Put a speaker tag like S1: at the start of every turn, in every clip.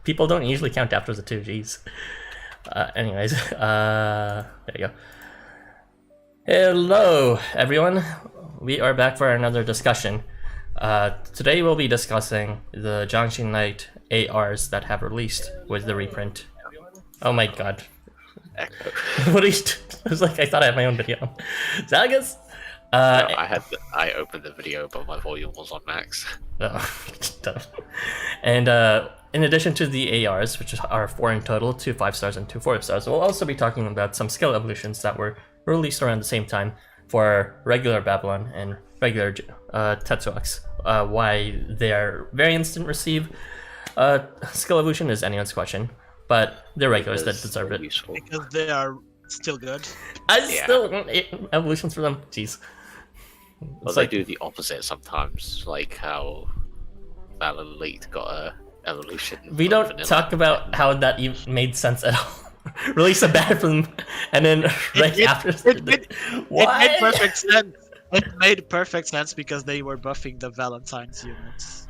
S1: People don't usually count after the 2 Gs. Anyways, there you go. Hello, everyone. We are back for another discussion. Today we'll be discussing the Jiangshi Night ARs that have released with the reprint. Oh my god. What are you doing? I was like, I thought I had my own video. Zalgus?
S2: No, I opened the video, but my volume was on max.
S1: Oh, and in addition to the ARs, which are 4 in total, 2 5-stars and 2 4-stars, we'll also be talking about some skill evolutions that were released around the same time for regular Babalon and regular Tetsuox. Why their variants didn't receive skill evolution is anyone's question, but they're regulars that deserve it.
S3: Because they are still good.
S1: I still want evolutions for them. Jeez.
S2: Well, they do the opposite sometimes, like how Benevolent got a evolution.
S1: We don't talk about how that even made sense at all. Release a bad from, and then after
S3: it made perfect sense. It made perfect sense because they were buffing the Valentine's units.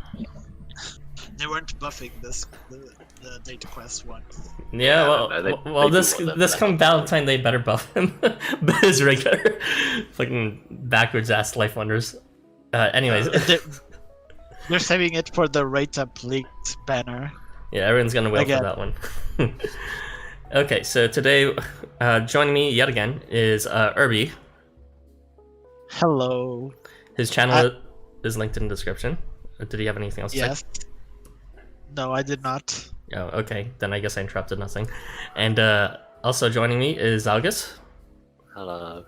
S3: They weren't buffing the data quest one.
S1: Well, this come Valentine, they better buff him. But his regular, fucking backwards ass LifeWonders. Anyways,
S3: they're saving it for the rate up leaked banner.
S1: Yeah, everyone's gonna wait for that one. Okay, so today, joining me yet again is Irby.
S3: Hello.
S1: His channel is linked in the description. Did he have anything else to say?
S3: No, I did not.
S1: Oh, okay. Then I guess I interrupted nothing. And also joining me is Algus.
S2: Hello.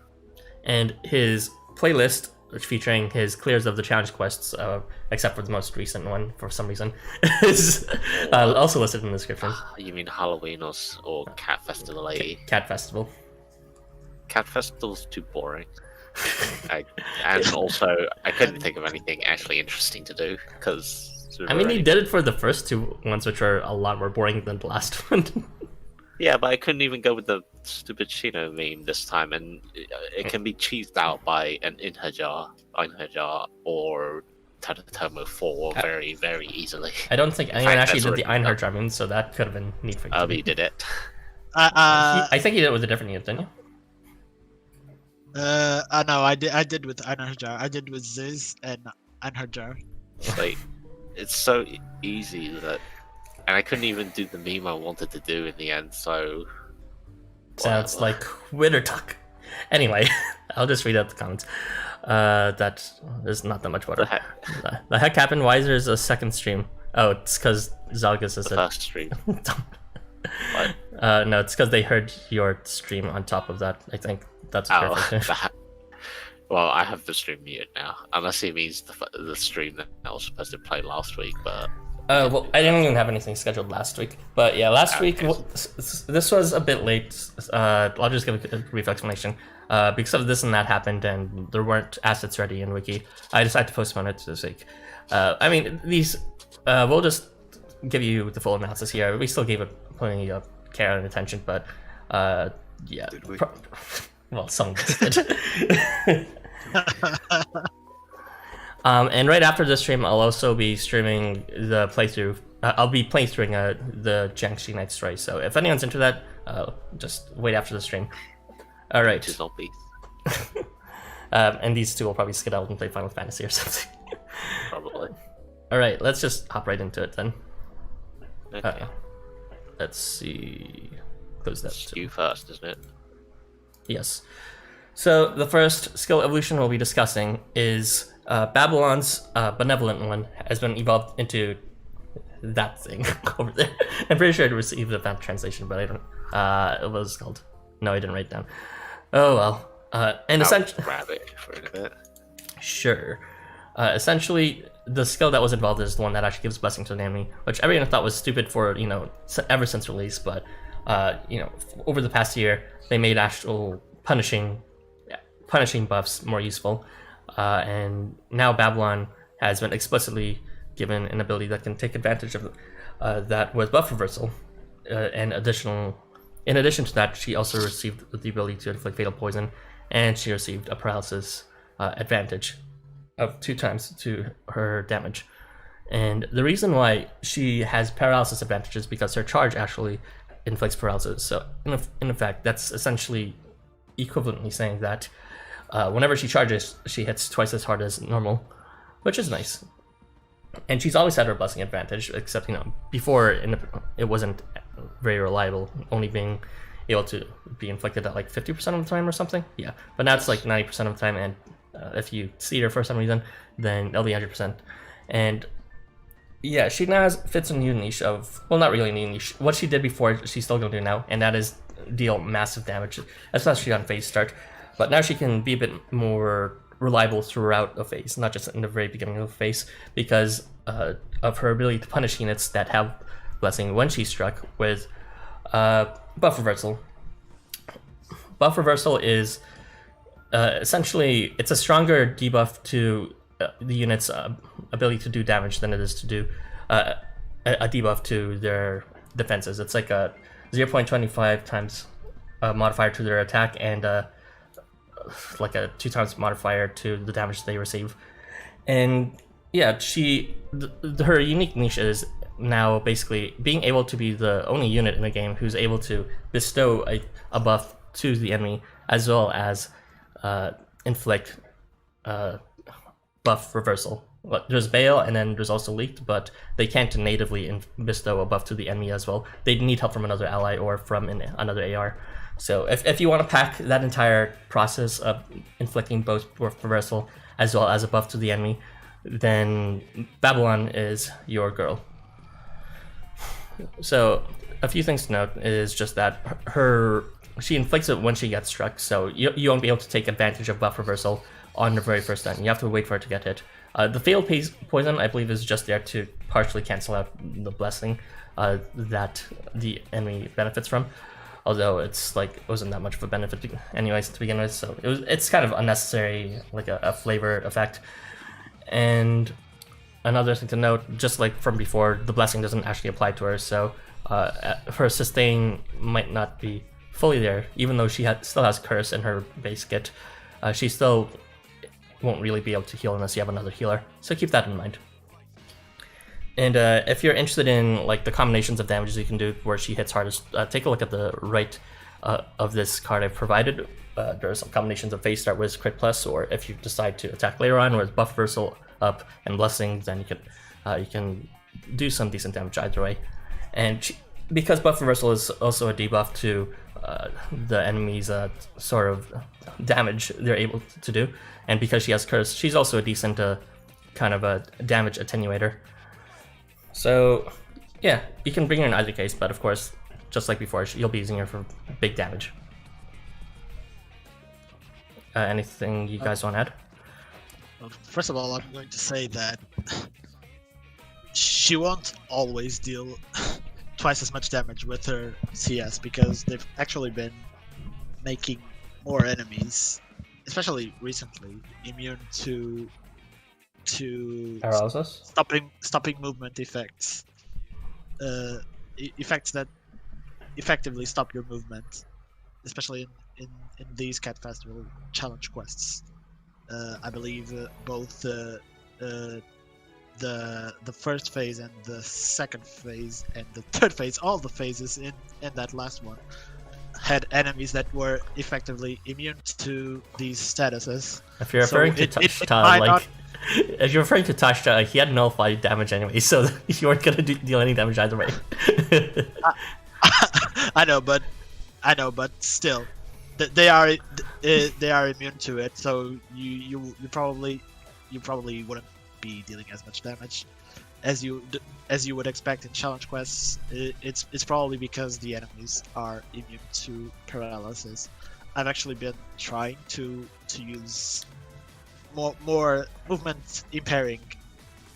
S1: And his playlist, which featuring his clears of the challenge quests, except for the most recent one for some reason, is also listed in the description.
S2: You mean Halloween or Cat Festival?
S1: Cat Festival.
S2: Cat Festival's too boring. And also, I couldn't think of anything actually interesting to do because.
S1: I mean, he did it for the first 2 ones, which are a lot more boring than the last one.
S2: Yeah, but I couldn't even go with the stupid Chino meme this time, and it can be cheesed out by an Einherjar, or Tadatomo 4 very, very easily.
S1: I don't think anyone actually did the Einherjar meme, so that could have been neat for you.
S2: He did it.
S1: I think he did it with a different unit, didn't you?
S3: No, I did with Einherjar. I did with Ziz and Einherjar.
S2: Like, it's so easy that, and I couldn't even do the meme I wanted to do in the end. So
S1: sounds like winter talk. Anyway, I'll just read out the comments. That there's not that much water. The heck happened? Why is there a second stream? Oh, it's because Zalgus is
S2: the first stream. What?
S1: No, it's because they heard your stream on top of that. I think that's perfect.
S2: Well, I have the stream muted now, unless it means the stream that I was supposed to play last week, but...
S1: well, I didn't even have anything scheduled last week, but yeah, last week, this was a bit late. I'll just give a brief explanation. Because of this and that happened, and there weren't assets ready in Wiki, I decided to postpone it to this week. I mean, these... we'll just give you the full analysis here. We still gave it plenty of care and attention, but... yeah.
S2: Did we?
S1: Well, some of us did. And right after this stream, I'll also be streaming the playthrough. I'll be playthroughing the Jiangshi Night story. So if anyone's into that, just wait after the stream. All right.
S2: Zombies.
S1: And these two will probably skid out and play Final Fantasy or something.
S2: Probably.
S1: All right, let's just hop right into it then.
S2: Okay.
S1: Let's see. Close that.
S2: It's you first, isn't it?
S1: Yes. So the first skill evolution we'll be discussing is Babalon's Benevolent one has been evolved into that thing over there. I'm pretty sure I received a bad translation, but I don't. It was called. No, I didn't write it down. Oh well. And essentially.
S2: Grab it for a bit.
S1: Sure. Essentially, the skill that was involved is the one that actually gives blessing to an enemy, which everyone thought was stupid for ever since release, but over the past year they made actual punishing buffs more useful, and now Babalon has been explicitly given an ability that can take advantage of that with buff reversal. In addition to that, she also received the ability to inflict fatal poison, and she received a paralysis advantage of 2 times to her damage. And the reason why she has paralysis advantage is because her charge actually inflicts paralysis. So in effect, that's essentially equivalently saying that whenever she charges, she hits twice as hard as normal, which is nice. And she's always had her blessing advantage, except, you know, before it wasn't very reliable, only being able to be inflicted at like 50% of the time or something. Yeah, but now it's like 90% of the time, and if you see her for some reason, then it'll be 100%. And yeah, she now fits a new niche of, well, not really a new niche. What she did before, she's still going to do now, and that is deal massive damage, especially on phase start. But now she can be a bit more reliable throughout a phase, not just in the very beginning of a phase, because of her ability to punish units that have blessing when she's struck with buff reversal. Buff reversal is essentially, it's a stronger debuff to the unit's ability to do damage than it is to do a debuff to their defenses. It's like a 0.25 times modifier to their attack and like a 2 times modifier to the damage they receive. And yeah, her unique niche is now basically being able to be the only unit in the game who's able to bestow a buff to the enemy, as well as inflict buff reversal. There's Bail and then there's also Leaked, but they can't natively bestow a buff to the enemy as well. They need help from another ally or from another AR. So if you want to pack that entire process of inflicting both buff reversal as well as a buff to the enemy, then Babalon is your girl. So a few things to note is just that she inflicts it when she gets struck, so you won't be able to take advantage of buff reversal on the very first time. You have to wait for it to get hit. The failed poison, I believe, is just there to partially cancel out the blessing that the enemy benefits from. Although it's like it wasn't that much of a benefit anyways to begin with, so it's kind of unnecessary, like a flavor effect. And another thing to note, just like from before, the blessing doesn't actually apply to her, so her sustain might not be fully there, even though she still has curse in her base kit. She still won't really be able to heal unless you have another healer, so keep that in mind. And if you're interested in like the combinations of damages you can do where she hits hardest, take a look at the right of this card I've provided. There are some combinations of phase start with crit plus, or if you decide to attack later on with buff reversal up and blessings, then you can do some decent damage either way. And because buff reversal is also a debuff to the enemy's sort of damage they're able to do, and because she has curse, she's also a decent kind of a damage attenuator. So yeah, you can bring her in either case, but of course, just like before, you'll be using her for big damage. Anything you guys want to add?
S3: Well, first of all, I'm going to say that she won't always deal twice as much damage with her CS, because they've actually been making more enemies, especially recently, immune to
S1: Paralysis?
S3: stopping movement effects, effects that effectively stop your movement, especially in these Cat Festival challenge quests. I believe both the first phase and the second phase and the third phase, all the phases in that last one, had enemies that were effectively immune to these statuses.
S1: If you're referring to Tashta, if you're referring to Tashta, he had nullified damage anyway, so you weren't gonna deal any damage either way.
S3: I know, but still, they are immune to it. So you probably wouldn't be dealing as much damage as you would expect in challenge quests. It's probably because the enemies are immune to paralysis. I've actually been trying to use more movement impairing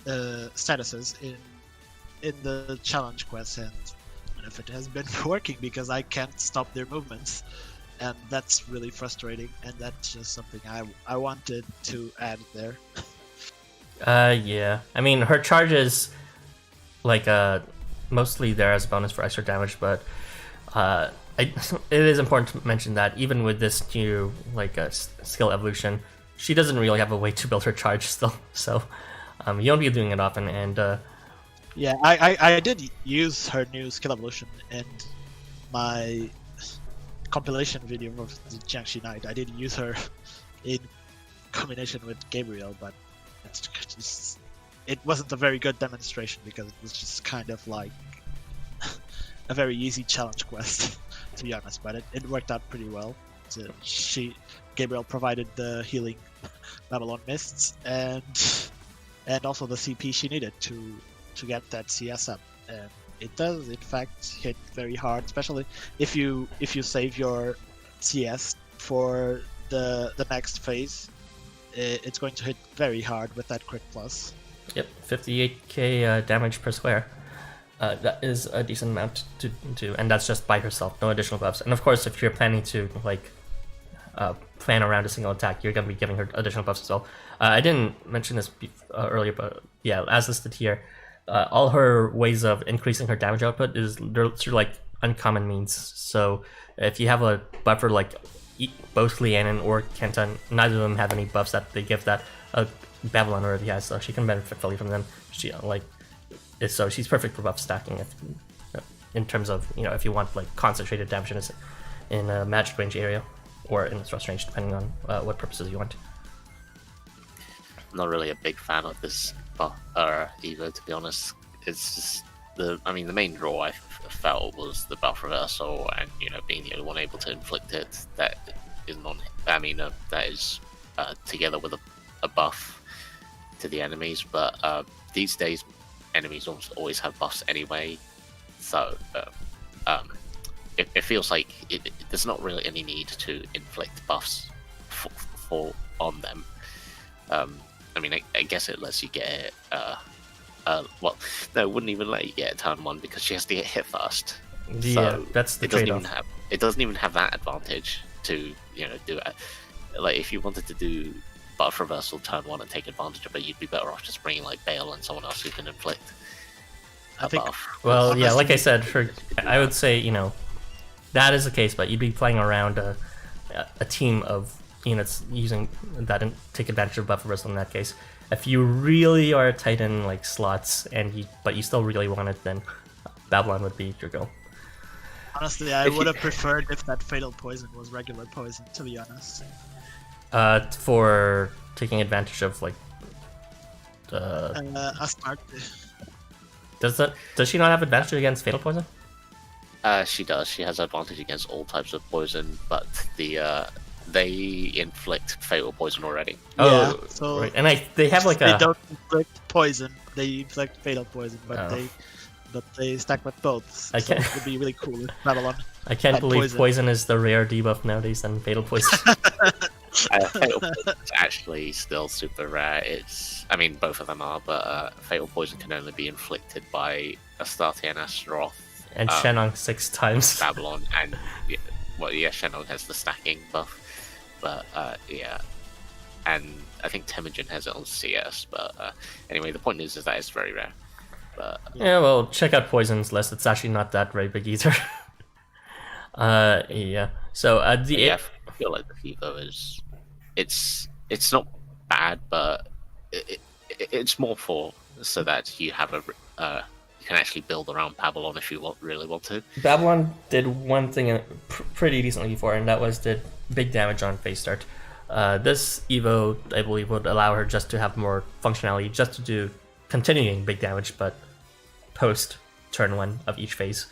S3: statuses in the challenge quests, and if it has been working because I can't stop their movements, and that's really frustrating, and that's just something I wanted to add there.
S1: Yeah. I mean, her charge is like mostly there as a bonus for extra damage, but it is important to mention that even with this new skill evolution, she doesn't really have a way to build her charge still. So You won't be doing it often, and
S3: Yeah, I did use her new skill evolution in my compilation video of the Jiangshi Night. I did use her in combination with Gabriel, but it wasn't a very good demonstration because it was just kind of like a very easy challenge quest, to be honest. But it worked out pretty well. So Gabriel provided the healing Babalon mists and also the CP she needed to get that CS up, and it does in fact hit very hard, especially if you save your CS for the next phase. It's going to hit very hard with that crit plus.
S1: Yep, 58k damage per square. That is a decent amount to do, and that's just by herself, no additional buffs. And of course, if you're planning to plan around a single attack, you're going to be giving her additional buffs as well. I didn't mention this earlier, but yeah, as listed here, all her ways of increasing her damage output is through like uncommon means. So if you have a buffer like both Lianon or Kenton, neither of them have any buffs that they give that Babalon already has, so she can benefit fully from them. So she's perfect for buff stacking in terms of, if you want like concentrated damage in a magic range area or in a thrust range, depending on what purposes you want.
S2: I'm not really a big fan of this Evo, to be honest. It's just the main draw I felt was the buff reversal, and being the only one able to inflict it. That is that is together with a buff to the enemies. But these days, enemies always have buffs anyway, so it feels like there's not really any need to inflict buffs on them. I guess it lets you get it. Well, no, it wouldn't even let you get it turn 1 because she has to get hit first.
S1: Yeah,
S2: so
S1: that's the trade-off.
S2: It doesn't even have that advantage to do it. Like if you wanted to do buff reversal turn 1 and take advantage of it, you'd be better off just bringing like Bale and someone else who can inflict a buff.
S1: Well, yeah, like I said, I would say that is the case, but you'd be playing around a team of units using that and take advantage of buff reversal in that case. If you really are tight in like slots but you still really want it, then Babalon would be your go.
S3: Honestly, I would have preferred if that fatal poison was regular poison, to be honest.
S1: For taking advantage of like
S3: Astarte.
S1: Does she not have advantage against fatal poison?
S2: She does. She has advantage against all types of poison, but they inflict fatal poison already.
S3: Yeah, so
S1: right. And they have like
S3: they don't inflict poison; they inflict fatal poison, but they stack with both. So it would be really cool with Babalon.
S1: I can't believe poison is the rare debuff nowadays than fatal poison.
S2: Fatal poison is actually still super rare. Both of them are, but fatal poison can only be inflicted by Astarte and Astaroth.
S1: And Shenong 6 times.
S2: Babalon, and Shenong has the stacking buff. But and I think Temujin has it on CS. But anyway, the point is that it's very rare. But
S1: yeah, well, check out Poison's list. It's actually not that very big either. Yeah. So
S2: I feel like the Evo is it's not bad, but it's more so that you have you can actually build around Babalon if you really want to.
S1: Babalon did one thing pretty decently before, and that was did big damage on phase start. This Evo, I believe, would allow her just to have more functionality, just to do continuing big damage, but post turn 1 of each phase.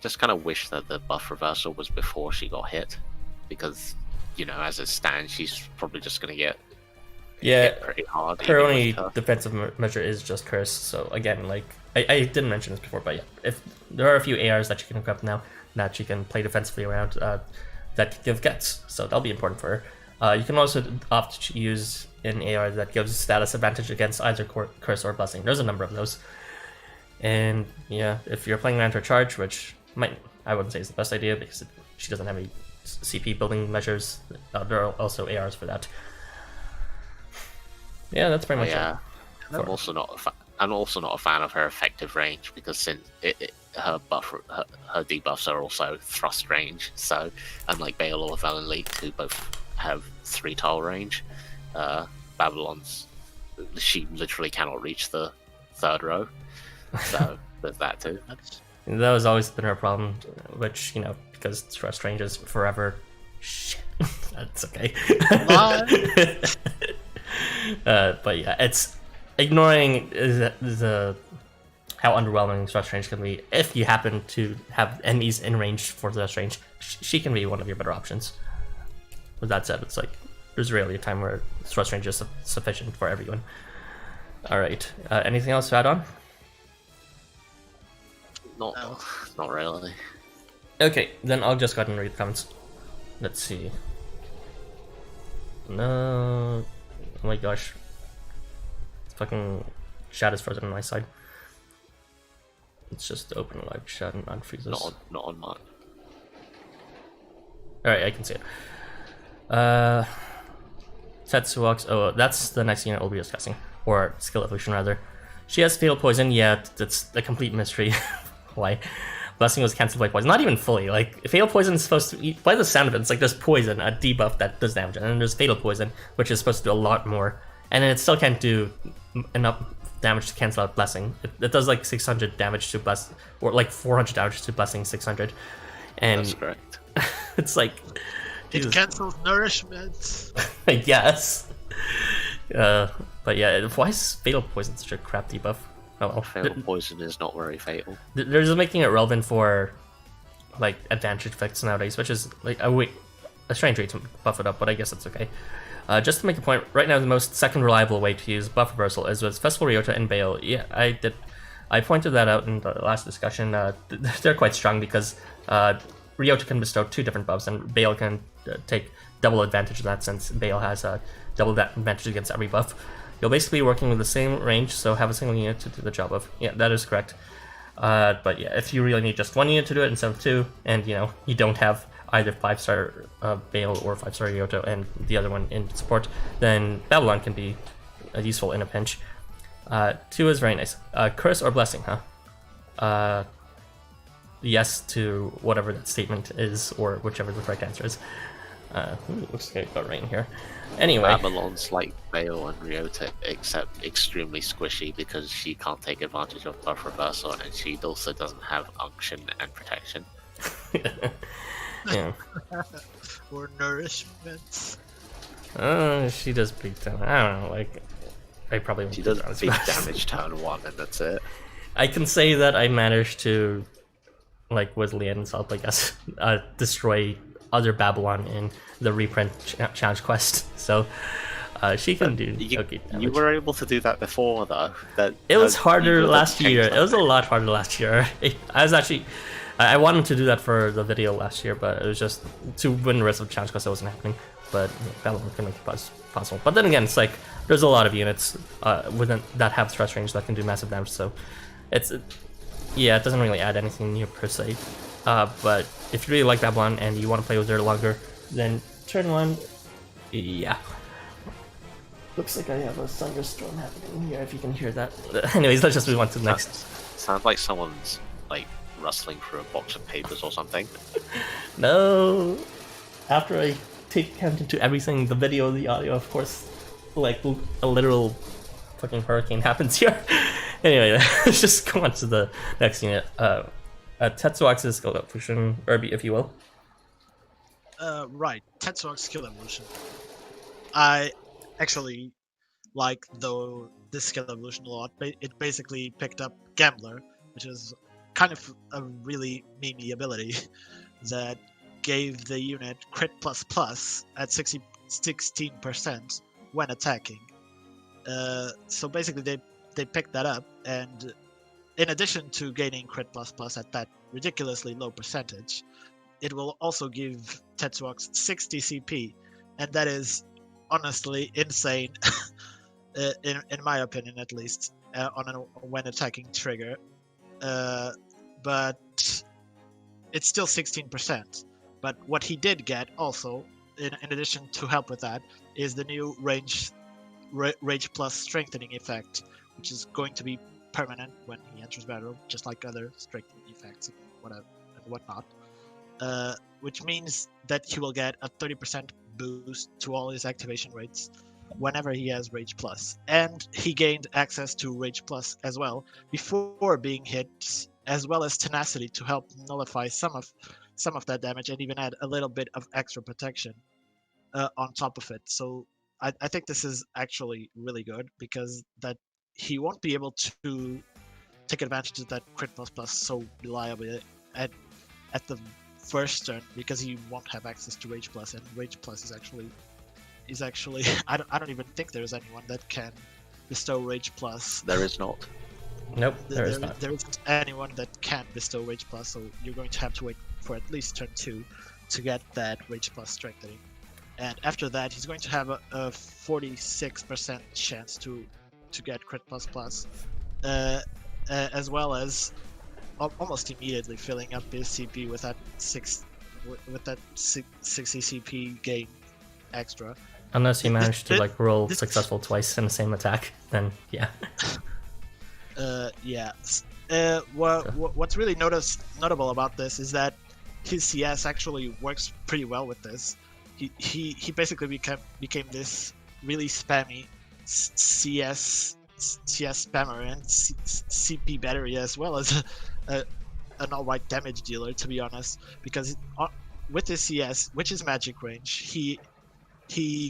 S2: Just kind of wish that the buff reversal was before she got hit, because as it stands, she's probably just going to get hit pretty hard.
S1: Her only defensive measure is just curse. So again, like I didn't mention this before, but yeah, if there are a few ARs that she can hook up now that she can play defensively around that give gets, so that'll be important for her. You can also opt to use an AR that gives status advantage against either curse or blessing. There's a number of those, and yeah, if you're playing around her charge, which I wouldn't say is the best idea because she doesn't have any CP building measures. There are also ARs for that. Yeah, that's pretty much it.
S2: I'm also not a fan of her effective range because since her debuffs are also thrust range. So unlike Bale or Valen League, who both have 3 tile range, Babalon's she literally cannot reach the third row. So there's that too.
S1: That was always been her problem, which, because Trust Range is forever. Shit. That's okay. But yeah, it's ignoring how underwhelming Thrust Range can be. If you happen to have enemies in range for Thrust Range, she can be one of your better options. With that said, it's like there's rarely a time where Thrust Range is sufficient for everyone. Alright, anything else to add on?
S2: Not really.
S1: Okay, then I'll just go ahead and read the comments. Let's see. No. Oh my gosh. Fucking chat is frozen on my side. Let's just open a live chat and unfreeze this.
S2: Not on mine.
S1: Alright, I can see it. Tetsuox. Oh, that's the next unit we'll be discussing. Or skill evolution, rather. She has fatal poison, yet it's a complete mystery. Why? Blessing was cancelled by poison. Not even fully. Like, fatal poison is supposed to eat. By the sound of it, it's like there's poison, a debuff that does damage, and then there's fatal poison, which is supposed to do a lot more. And then it still can't do enough damage to cancel out blessing. It does like 600 damage to blessing, or like 400 damage to blessing 600. And
S2: that's correct.
S1: It's like
S3: it cancels nourishment.
S1: I guess. But yeah, why is fatal poison such a crap debuff? Oh well.
S2: Fatal poison is not very fatal.
S1: They're just making it relevant for like advantage effects nowadays, which is like a strange way to buff it up, but I guess it's okay. Just to make a point, right now the most second reliable way to use buff reversal is with Festival Ryota and Bale. Yeah, I pointed that out in the last discussion. They're quite strong because Ryota can bestow 2 different buffs, and Bale can take double advantage of that, since Bale has double that advantage against every buff. You'll basically be working with the same range, so have a single unit to do the job of. Yeah, that is correct. But yeah, if you really need just 1 unit to do it instead of 2, and you don't have either 5-star Bale or 5-star Ryota and the other one in support, then Babalon can be useful in a pinch. 2 is very nice. Curse or Blessing, huh? Yes to whatever that statement is, or whichever the correct answer is. Looks like I got right in here. Anyway.
S2: Babalon's like Bale and Ryota, except extremely squishy because she can't take advantage of buff reversal, and she also doesn't have unction and protection.
S1: Yeah.
S3: Or nourishment.
S1: She does big damage. I don't know, like I probably won't.
S2: She does big damage turn 1, and that's it.
S1: I can say that I managed to, like with Leanne's help, I guess, destroy other Babalon in the reprint challenge quest. So she can do okay damage.
S2: You were able to do that before, though.
S1: It was harder last year. It was a lot harder last year. I wanted to do that for the video last year, but it was just to win the rest of the challenge quest. It wasn't happening. But Babalon can make it possible. But then again, it's like there's a lot of units within that have stress range that can do massive damage. So it doesn't really add anything new per se. But if you really like Babalon and you want to play with her longer, then turn 1, yeah. Looks like I have a thunderstorm happening here, if you can hear that. Anyways, let's just move on to the next.
S2: Sounds like someone's like rustling through a box of papers or something.
S1: No. After I take count into everything, the video, the audio, of course, like a literal fucking hurricane happens here. Anyway, let's just go on to the next unit. Tetsuox's skill evolution, Irby, if you will.
S3: Right, Tetsuox skill evolution. I actually like this skill evolution a lot. It basically picked up Gambler, which is kind of a really memey ability that gave the unit crit plus at 16% when attacking. So basically they picked that up, and in addition to gaining crit plus at that ridiculously low percentage, it will also give Tetsuox 60 CP, and that is honestly insane, in my opinion at least, when attacking trigger. But it's still 16%. But what he did get also, in addition to help with that, is the new rage plus strengthening effect, which is going to be permanent when he enters battle, just like other strengthening effects and whatnot. Which means that he will get a 30% boost to all his activation rates, whenever he has Rage Plus. And he gained access to Rage Plus as well before being hit, as well as Tenacity to help nullify some of that damage and even add a little bit of extra protection on top of it. So I think this is actually really good, because that he won't be able to take advantage of that crit plus plus so reliably at the first turn, because he won't have access to Rage Plus, and Rage Plus is actually I don't even think there's anyone that can bestow Rage Plus.
S2: There is not.
S1: Nope, there is not.
S3: There isn't anyone that can bestow Rage Plus, so you're going to have to wait for at least turn 2 to get that Rage Plus strengthening. And after that, he's going to have a 46% chance to get crit plus plus, as well as almost immediately filling up his CP with that 60 CP gain extra.
S1: Unless he managed to roll successful twice in the same attack, then yeah.
S3: Yeah. What's really notable about this is that his CS actually works pretty well with this. He basically became this really spammy CS spammer and CP battery, as well as an alright damage dealer, to be honest, because with his CS, which is magic range, he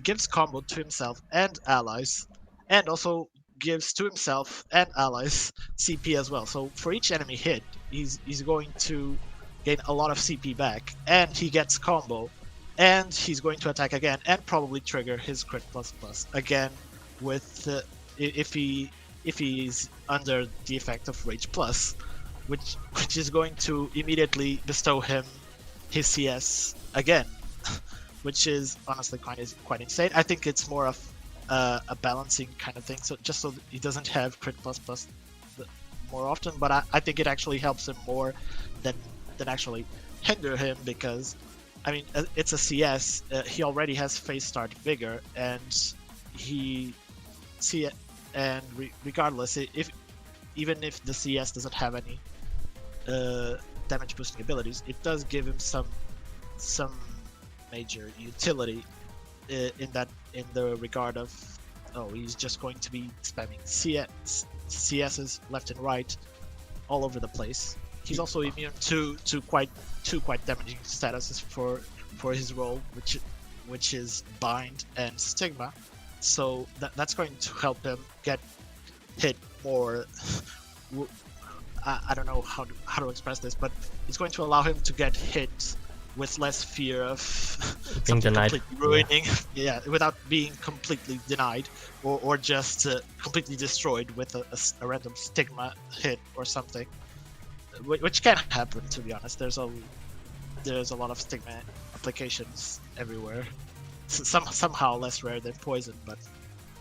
S3: gives combo to himself and allies, and also gives to himself and allies CP as well. So for each enemy hit, he's going to gain a lot of CP back, and he gets combo, and he's going to attack again and probably trigger his crit plus plus again with if he's under the effect of Rage Plus, which is going to immediately bestow him his CS again, which is honestly quite insane. I think it's more of a balancing kind of thing, so just so he doesn't have crit plus plus more often. But I think it actually helps him more than actually hinder him, because I mean, it's a CS. He already has phase start vigor, and regardless, even if the CS doesn't have any damage boosting abilities, it does give him some major utility in the regard of, he's just going to be spamming CSs left and right all over the place. He's also immune to quite damaging statuses for his role, which is Bind and Stigma. So that's going to help him get hit more. I don't know how to express this, but it's going to allow him to get hit with less fear of
S1: being denied,
S3: completely ruining, without being completely denied or just completely destroyed with a random Stigma hit or something. Which can happen, to be honest. There's a lot of Stigma applications everywhere. Somehow less rare than poison, but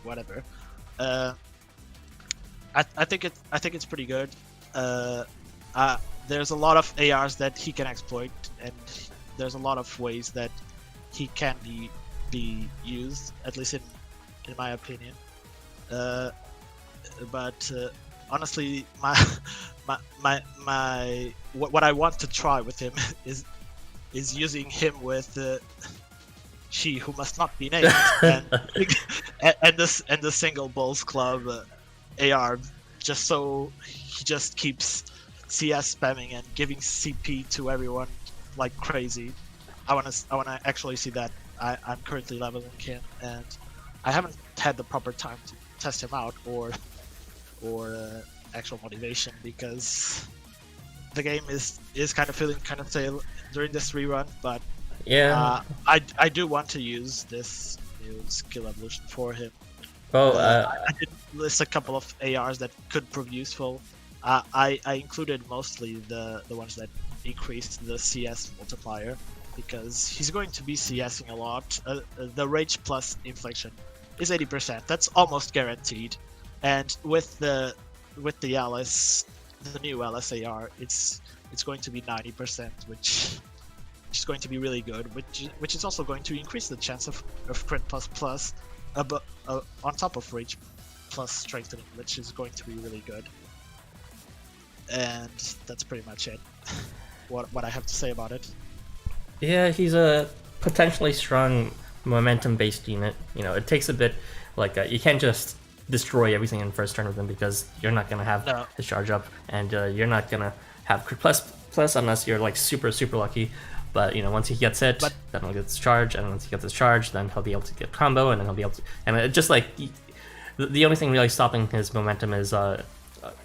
S3: whatever. I think it's pretty good. There's a lot of ARs that he can exploit, and there's a lot of ways that he can be used, at least in my opinion. But honestly, what I want to try with him is using him with She Who Must Not Be Named and the Single Bulls Club AR, just so he just keeps CS spamming and giving CP to everyone like crazy. I wanna actually see that. I'm currently leveling him, and I haven't had the proper time to test him out or actual motivation, because the game is kind of feeling kind of stale during this rerun. But
S1: yeah,
S3: I do want to use this new skill evolution for him.
S1: Well,
S3: I did list a couple of ARs that could prove useful. I included mostly the ones that increased the CS multiplier, because he's going to be CSing a lot. The Rage Plus infliction is 80%. That's almost guaranteed. And with the Alice, the new Alice AR, it's going to be 90%, which is going to be really good. Which is also going to increase the chance of crit plus plus, on top of Rage Plus strengthening, which is going to be really good. And that's pretty much it. What I have to say about it.
S1: Yeah, he's a potentially strong momentum-based unit, it takes a bit. Like you can't just destroy everything in first turn with him because you're not gonna have his charge up, and you're not gonna have plus unless you're like super lucky. But once he gets hit, then he'll get his charge, and once he gets his charge, then he'll be able to get combo, and then he'll be able to. And it just like the only thing really stopping his momentum is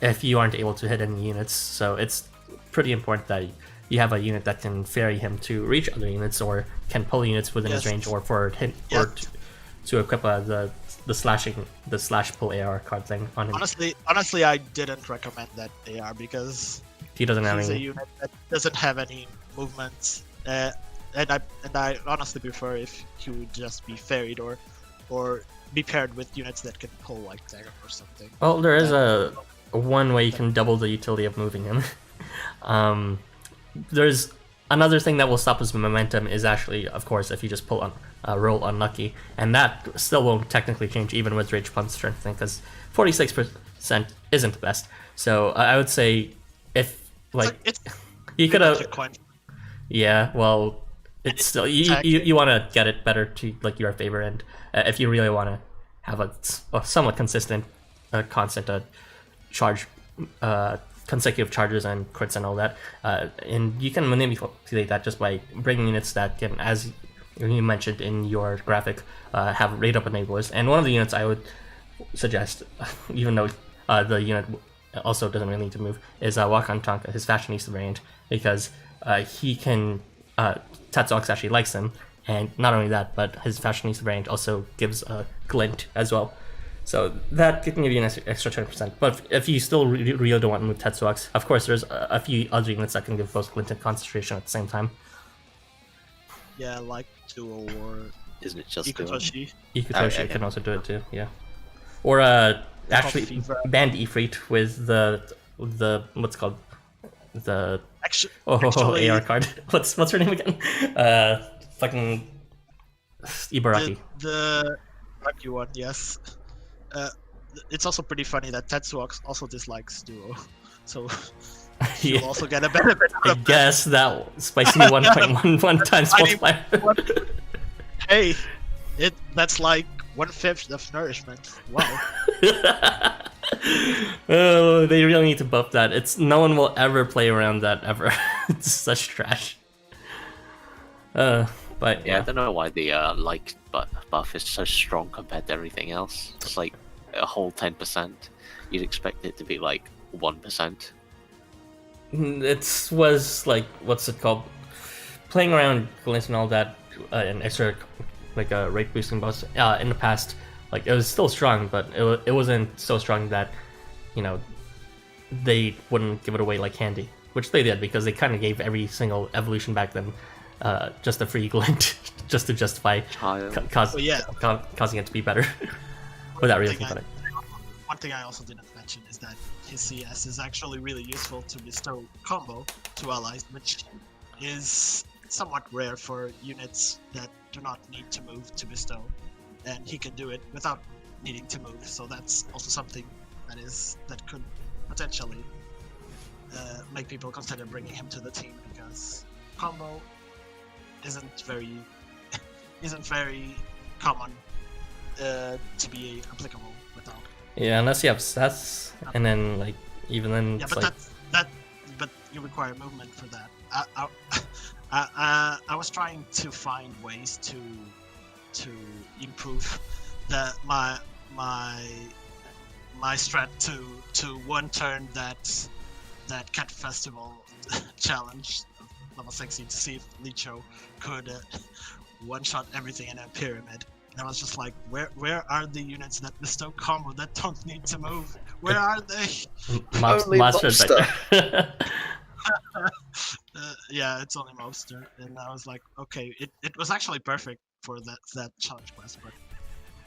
S1: if you aren't able to hit any units. So it's pretty important that you have a unit that can ferry him to reach other units, or can pull units within his range, or for hit, or to equip the slash pull AR card thing on him.
S3: Honestly, I didn't recommend that AR because
S1: he doesn't have
S3: he's
S1: any.
S3: a unit that doesn't have any movements, and I honestly prefer if he would just be ferried or be paired with units that can pull like dagger or something.
S1: Well, there is a one way you can double the utility of moving him. There's another thing that will stop his momentum is actually, of course, if you just roll unlucky, and that still won't technically change even with Rage Punch strength thing, because 46% isn't the best. So I would say if you could have, yeah, well, it's still you want to get it better to like your favor, and if you really want to have a somewhat consistent, constant charge. Consecutive charges and crits and all that, and you can manipulate that just by bringing units that can, as you mentioned in your graphic, have rate up enablers. And one of the units I would suggest, even though the unit also doesn't really need to move, is Wakan Tonka, his fashionista variant, because he can Tetsuox actually likes him, and not only that, but his fashionista variant also gives a glint as well. So that can give you an extra 20%. But if you still really don't want to move Tetsuox, of course there's a few other units that can give both glint and concentration at the same time.
S3: Yeah, like Duo or
S2: Isn't it just
S3: Ikutoshi?
S1: Ikutoshi can also do it too, yeah. Or actually band Ifrit with the what's called the
S3: Actually,
S1: AR card. What's her name again? Fucking Ibaraki.
S3: The Ibaraki one, yes. It's also pretty funny that Tetsuox also dislikes Duo, so you'll also get a benefit.
S1: I guess that spicy 1.11 times multiplier.
S3: Hey, that's like 1/5 of nourishment. Wow.
S1: Oh, they really need to buff that. No one will ever play around that ever. It's such trash. But
S2: yeah, I don't know why the buff is so strong compared to everything else. It's like a whole 10%. You'd expect it to be like 1%.
S1: It was like, what's it called? Playing around glint and all that, and extra like a rate boosting buffs in the past. Like it was still strong, but it wasn't so strong that they wouldn't give it away like candy, which they did because they kind of gave every single evolution back then. Just a free glint, just to justify causing it to be better, without really thinking about it.
S3: One thing I also didn't mention is that his CS is actually really useful to bestow combo to allies, which is somewhat rare for units that do not need to move to bestow, and he can do it without needing to move. So that's also something that could potentially make people consider bringing him to the team, because combo isn't very common to be applicable without.
S1: Yeah, unless you have stats, and then like even then.
S3: Yeah,
S1: it's
S3: but
S1: like...
S3: but you require movement for that. I was trying to find ways to improve my strat to one turn that Cat Festival challenge level 60 to see if Licho could one-shot everything in a pyramid. And I was just like, where are the units that bestow combo that don't need to move? Where are they?
S1: Monster.
S3: Yeah, it's only Mobster. And I was like, okay, it was actually perfect for that challenge quest, but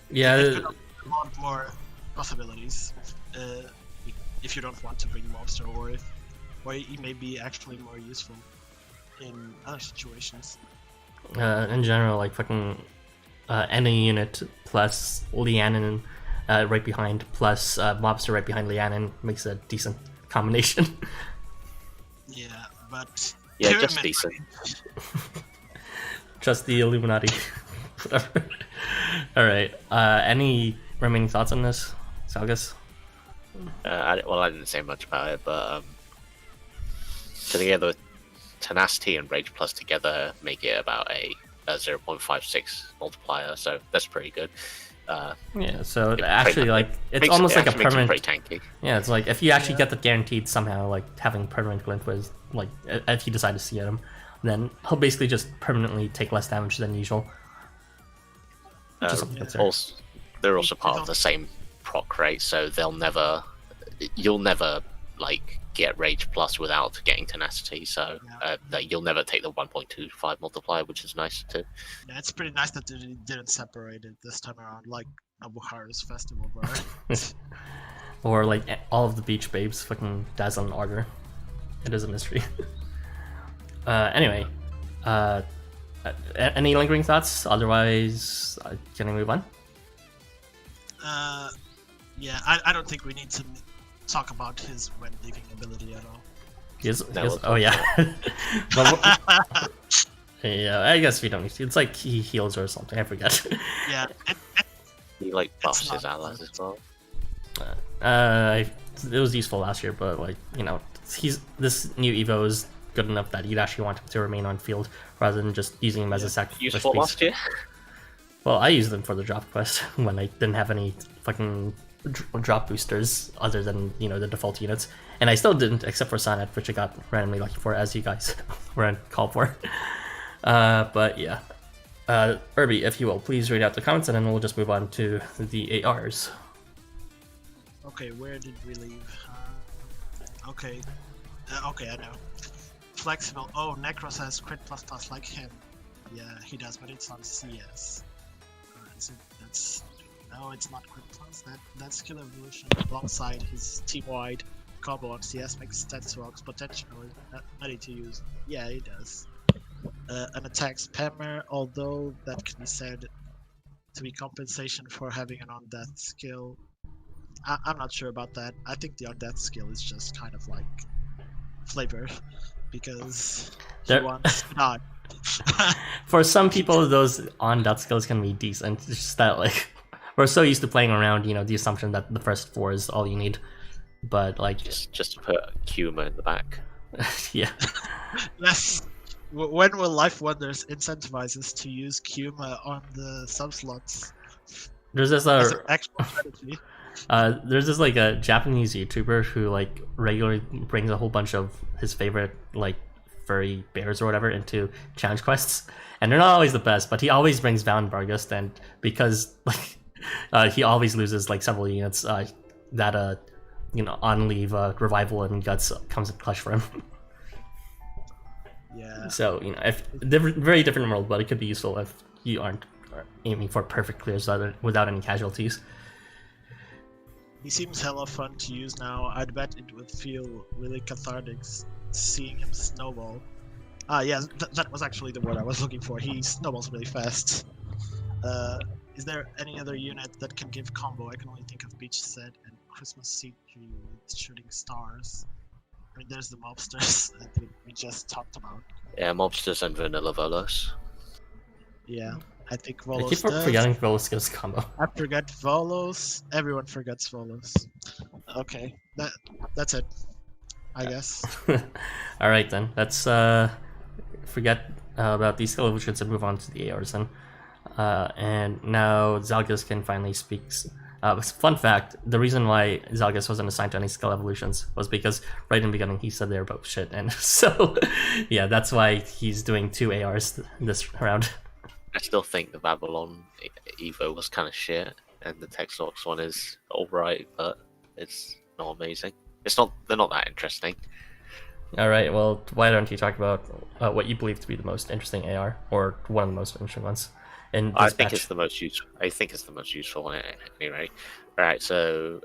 S1: yeah,
S3: it could have a lot more possibilities if you don't want to bring Mobster, or he may be actually more useful in other situations.
S1: In general, like fucking any unit plus Lianin right behind, plus Mobster right behind Lianin makes a decent combination.
S3: Yeah, but
S2: yeah, just decent.
S1: Just the Illuminati. Whatever. All right. Any remaining thoughts on this, Salgus?
S2: I didn't say much about it, but together, Tenacity and Rage Plus together make it about a 0.56 multiplier, so that's pretty good.
S1: Yeah, so actually, like, it's almost like a permanent.
S2: Pretty tanky.
S1: Yeah, it's like if you actually get the guaranteed somehow, like having permanent glint was like if you decide to see him, then he'll basically just permanently take less damage than usual.
S2: They're also part of the same proc rate, so you'll never like get Rage Plus without getting Tenacity, so you'll never take the 1.25 multiplier, which is nice too.
S3: Yeah, it's pretty nice that they didn't separate it this time around, like Nobuharu's festival, bro.
S1: Or like all of the beach babes fucking dazzling order. It is a mystery. Anyway, any lingering thoughts? Otherwise, can we move on?
S3: Yeah, I don't think we need to talk about his when leaving ability at all.
S1: Oh yeah. Yeah, I guess we don't need to. It's like he heals or something. I forget.
S3: Yeah.
S2: He like buffs his allies as well.
S1: It was useful last year, but like this new Evo is good enough that you'd actually want him to remain on field rather than just using him as a sacrifice.
S2: Useful last year.
S1: Well, I used them for the drop quest when I didn't have any fucking drop boosters other than the default units, and I still didn't except for Sonnet, which I got randomly lucky for, as you guys were called for. But yeah, Irby, if you will, please read out the comments, and then we'll just move on to the ARs.
S3: Okay, where did we leave? Okay, I know. Flexible. Oh, Necros has crit plus like him. Yeah, he does, but it's on CS. So no, it's not crit plus. That's skill evolution alongside his team-wide combo on CS makes Tetsuox potentially ready to use. Yeah, he does. An attack spammer, although that can be said to be compensation for having an on-death skill. I'm not sure about that. I think the on-death skill is just kind of like flavor, because he wants not.
S1: For some people, those on-death skills can be decent. It's just that like we're so used to playing around, the assumption that the first 4 is all you need. But like
S2: just to put Kuma in the back.
S1: Yeah.
S3: Yes. When will LifeWonders incentivize us to use Kuma on the subslots?
S1: There's this
S3: actual strategy.
S1: There's this like a Japanese YouTuber who like regularly brings a whole bunch of his favorite like furry bears or whatever into challenge quests, and they're not always the best, but he always brings Valen Vargas, and because like he always loses like several units, that on leave revival and guts comes in clutch for him.
S3: Yeah.
S1: So if very different world, but it could be useful if you aren't aiming for perfect clears without any casualties.
S3: He seems hella fun to use now. I'd bet it would feel really cathartic seeing him snowball. Yeah, that was actually the word I was looking for. He snowballs really fast. Is there any other unit that can give combo? I can only think of Beach Set and Christmas Seed Tree with shooting stars. I mean, there's the mobsters that we just talked about.
S2: Yeah, mobsters and vanilla Volos.
S3: Yeah, I think
S1: I
S3: Volos
S1: keep forgetting Volos gives combo.
S3: I forget Volos. Everyone forgets Volos. Okay, that's it, I guess.
S1: All right then, let's forget about these skill evolutions and move on to the ARs then. And now Zalgus can finally speak. Fun fact, the reason why Zalgus wasn't assigned to any skill evolutions was because right in the beginning he said they were both shit, and so yeah, that's why he's doing 2 ARs this round.
S2: I still think the Babalon Evo was kind of shit, and the Tetsuox one is alright, but it's not amazing. They're not that interesting.
S1: Alright, well, why don't you talk about what you believe to be the most interesting AR, or one of the most interesting ones?
S2: I think it's the most useful. I think it's the most useful one anyway. Right, so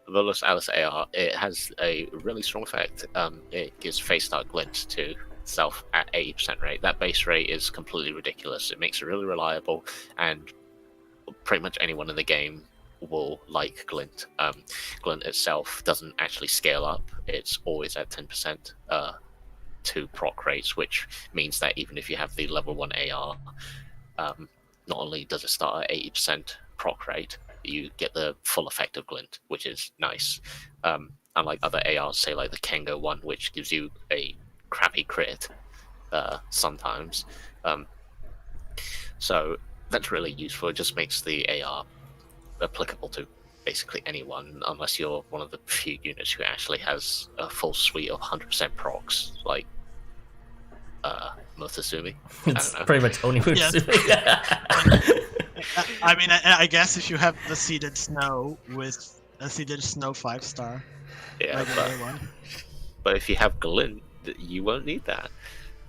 S2: Volos Alice AR, it has a really strong effect. It gives face start glint to itself at 80% rate. That base rate is completely ridiculous. It makes it really reliable, and pretty much anyone in the game will like glint. Glint itself doesn't actually scale up. It's always at 10% to proc rates, which means that even if you have the level 1 AR, not only does it start at 80% proc rate, you get the full effect of glint, which is nice. Unlike other ARs, say like the Kengo one, which gives you a crappy crit sometimes. So that's really useful. It just makes the AR applicable to basically anyone, unless you're one of the few units who actually has a full suite of 100% procs, like Mutasumi.
S1: It's pretty much only Mutasumi.
S3: I mean, I guess if you have the Seeded Snow with a Seeded Snow 5-star,
S2: Yeah,
S3: one.
S2: but if you have glint, you won't need that.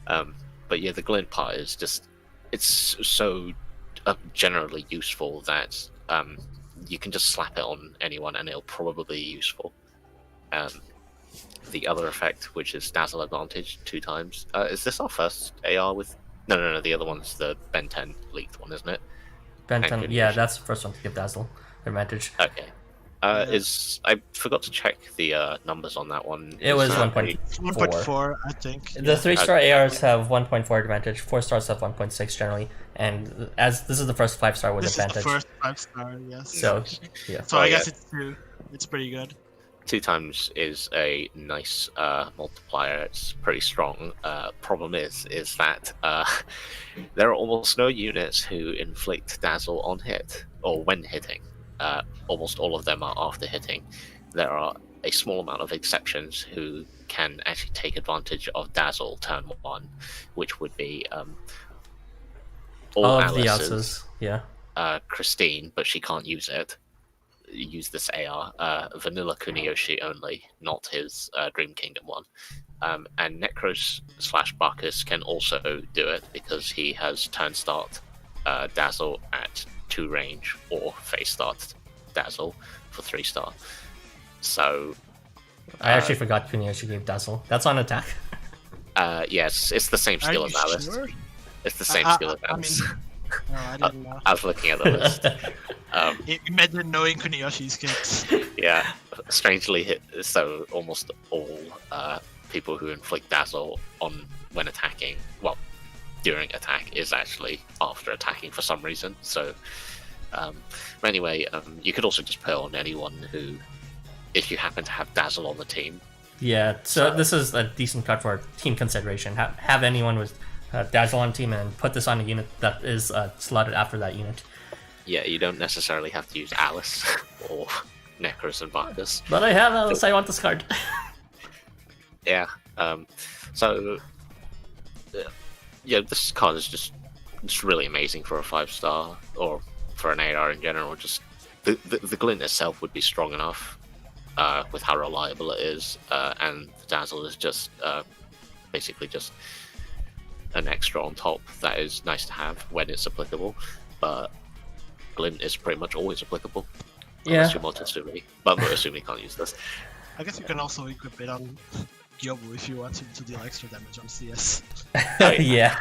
S2: But yeah, the glint part is just, it's so generally useful that you can just slap it on anyone and it'll probably be useful. The other effect, which is Dazzle Advantage 2 times. Is this our first AR with... No, the other one's the Ben 10 leaked one, isn't it?
S1: Ben 10, yeah, that's the first one to give Dazzle advantage.
S2: Okay. I forgot to check the numbers on that one.
S1: It was
S3: 1.4, I think.
S1: The 3-star ARs have 1.4 advantage, 4 stars have 1.6 generally, and as this is the first 5-star with advantage.
S3: This is the first 5-star, yes.
S1: So, yeah.
S3: So I guess it's 2. It's pretty good.
S2: 2 times is a nice multiplier. It's pretty strong. Problem is that there are almost no units who inflict Dazzle on hit, or when hitting. Almost all of them are after hitting. There are a small amount of exceptions who can actually take advantage of Dazzle turn 1, which would be all
S1: of the
S2: Alice's,
S1: Alice's, yeah.
S2: Christine, but she can't use it. Use this AR. Vanilla Kuniyoshi only, not his Dream Kingdom one. And Necros / Bacchus can also do it because he has turn start Dazzle at 2 range or face start Dazzle for 3-star. So
S1: I actually forgot Kuniyoshi gave Dazzle. That's on attack.
S2: Yes, it's the same skill as Alice.
S3: Sure?
S2: It's the same skill as Alice.
S3: No, I didn't know.
S2: I was looking at the list.
S3: Imagine knowing Kuniyoshi's kicks.
S2: Yeah, strangely hit. So almost all people who inflict Dazzle on when attacking, well, during attack, is actually after attacking for some reason. So anyway, you could also just put on anyone who, if you happen to have Dazzle on the team.
S1: Yeah, so this is a decent card for team consideration. Have anyone with Dazzle on team and put this on a unit that is slotted after that unit.
S2: Yeah, you don't necessarily have to use Alice or Necros and Bacchus.
S1: But I have Alice, I want this card.
S2: Yeah, so yeah, this card is just really amazing for a 5-star, or for an AR in general. Just the glint itself would be strong enough with how reliable it is, and the Dazzle is just basically just an extra on top that is nice to have when it's applicable, but glint is pretty much always applicable.
S1: Yeah.
S2: Unless you're Mototsumi, but Mototsumi can't use this.
S3: I guess you can also equip it on Gyobu if you want him to deal extra damage on CS.
S1: Yeah.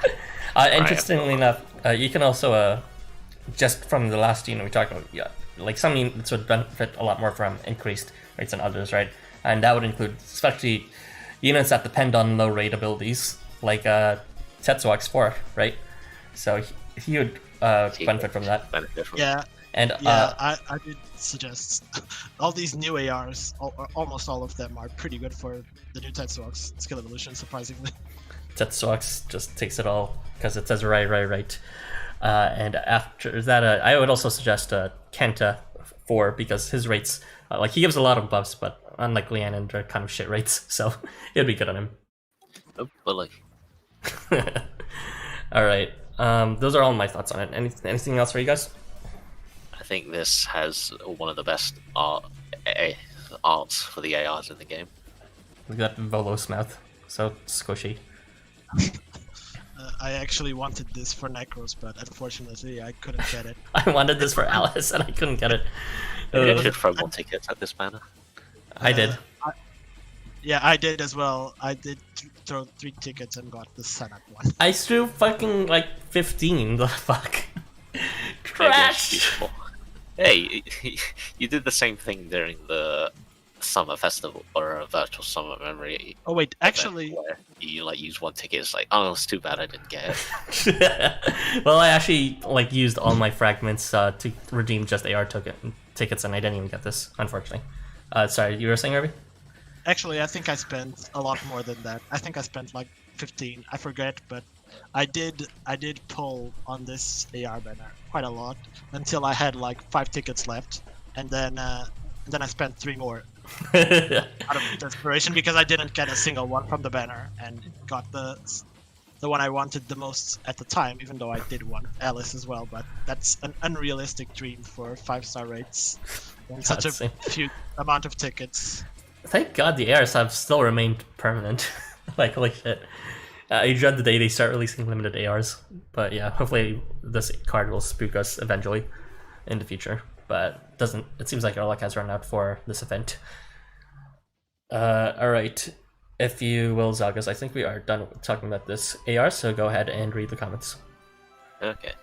S1: Interestingly enough, you can also, just from the last unit we talked about, yeah, like some units would benefit a lot more from increased rates than others, right? And that would include especially units that depend on low rate abilities, like Tetsuox 4, right? So he would benefit from that.
S3: Yeah.
S1: And
S3: I did suggest all these new ARs, almost all of them are pretty good for the new Tetsuox skill evolution, surprisingly.
S1: Tetsuox just takes it all because it says right. And after that, I would also suggest Kenta 4 because his rates, like he gives a lot of buffs, but unlike Lianon, they're kind of shit rates, so it'd be good on him.
S2: Oh, bully.
S1: Alright, those are all my thoughts on it. Anything else for you guys?
S2: I think this has one of the best arts for the ARs in the game.
S1: Look at that Volos mouth, so squishy.
S3: I actually wanted this for Necros, but unfortunately I couldn't get it.
S1: I wanted this for Alice and I couldn't get it.
S2: Maybe I should throw more tickets at this banner.
S1: I did.
S3: Yeah, I did as well. I did throw 3 tickets and got the Senate one.
S1: I threw fucking like 15. The fuck?
S2: Maybe I should
S1: Trash.
S2: use more. Hey, you did the same thing during the summer festival or a virtual summer memory.
S3: Oh wait,
S2: event
S3: actually,
S2: where you like use one ticket. It's like, oh, it's too bad I didn't get it.
S1: Well, I actually like used all my fragments to redeem just AR tickets, and I didn't even get this, unfortunately. Sorry, you were saying, Irby?
S3: actually, I think I spent a lot more than that. I think I spent like 15. I forget, but I did pull on this AR banner quite a lot until I had like 5 tickets left, and then I spent 3 more out of desperation because I didn't get a single one from the banner and got the one I wanted the most at the time, even though I did want Alice as well. But that's an unrealistic dream for 5-star rates and such a few amount of tickets.
S1: Thank God the ARs have still remained permanent. Like, holy shit. I dread the day they start releasing limited ARs. But yeah, hopefully this card will spook us eventually in the future. But it seems like our luck has run out for this event. Alright. If you will, Zagas, I think we are done talking about this AR, so go ahead and read the comments.
S2: Okay.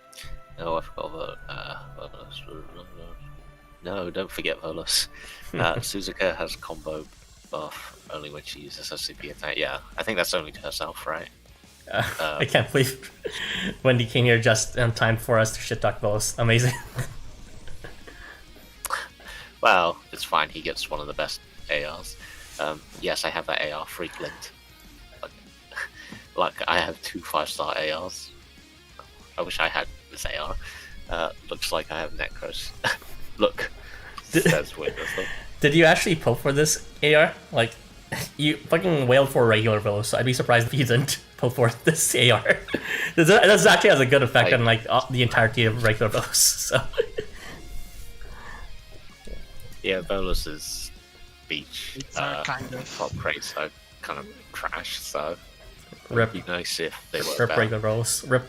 S2: Oh, I forgot about Volus. No, don't forget Volus. Suzuka has combo buff only when she uses her CP attack. Yeah, I think that's only to herself, right?
S1: I can't believe Wendy came here just in time for us to shit talk Volus. Amazing.
S2: Well, it's fine. He gets one of the best ARs. Yes, I have that AR frequent. Like, I have 2 5-star ARs. I wish I had this AR. Looks like I have Necros. Look, that's weird.
S1: Did you actually pull for this AR? Like, you fucking wailed for regular Velos, so I'd be surprised if you didn't pull for this AR. This actually has a good effect on like the entirety of regular Velos. So.
S2: Yeah, Bolus's beach
S3: kind of
S2: top rates are kind of trash, so
S1: Rip.
S2: it'd be nice if they were
S1: Rip
S2: better.
S1: regular Velos.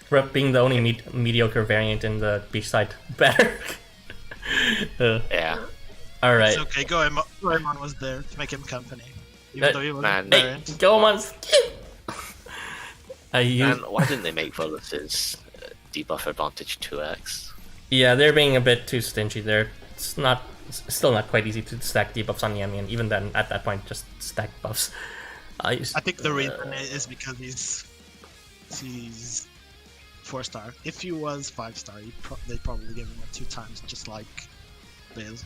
S1: Rip being the only mediocre variant in the beach side. Better.
S2: Yeah.
S1: All right.
S3: It's okay. Goemon was there to make him company, even though he wasn't
S1: Hey,
S3: variant.
S1: Goemon's cute.
S2: And why didn't they make Volus's debuff advantage 2x?
S1: Yeah, they're being a bit too stingy there. It's still not quite easy to stack debuffs on Yami, and even then, at that point, just stack buffs.
S3: I think the reason is because he's 4-star. If he was 5-star, they'd probably give him a 2 times, just like Biz.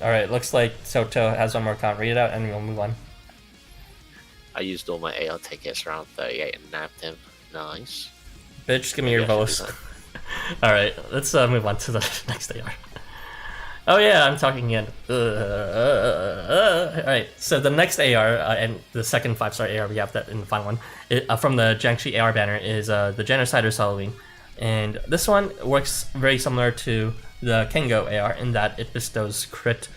S1: Alright, looks like Soto has one more count. Read it out and we'll move on.
S2: I used all my AR tickets around 38 and nabbed him. Nice.
S1: Bitch, give me your
S2: Maybe I
S1: bows.
S2: should do
S1: Alright, let's move on to the next AR. Oh yeah, I'm talking again. Alright, so the next AR, and the second 5-star AR we have that in the final one, from the Jiangshi AR banner is the Genociders Halloween. And this one works very similar to the Kengo AR in that it bestows crit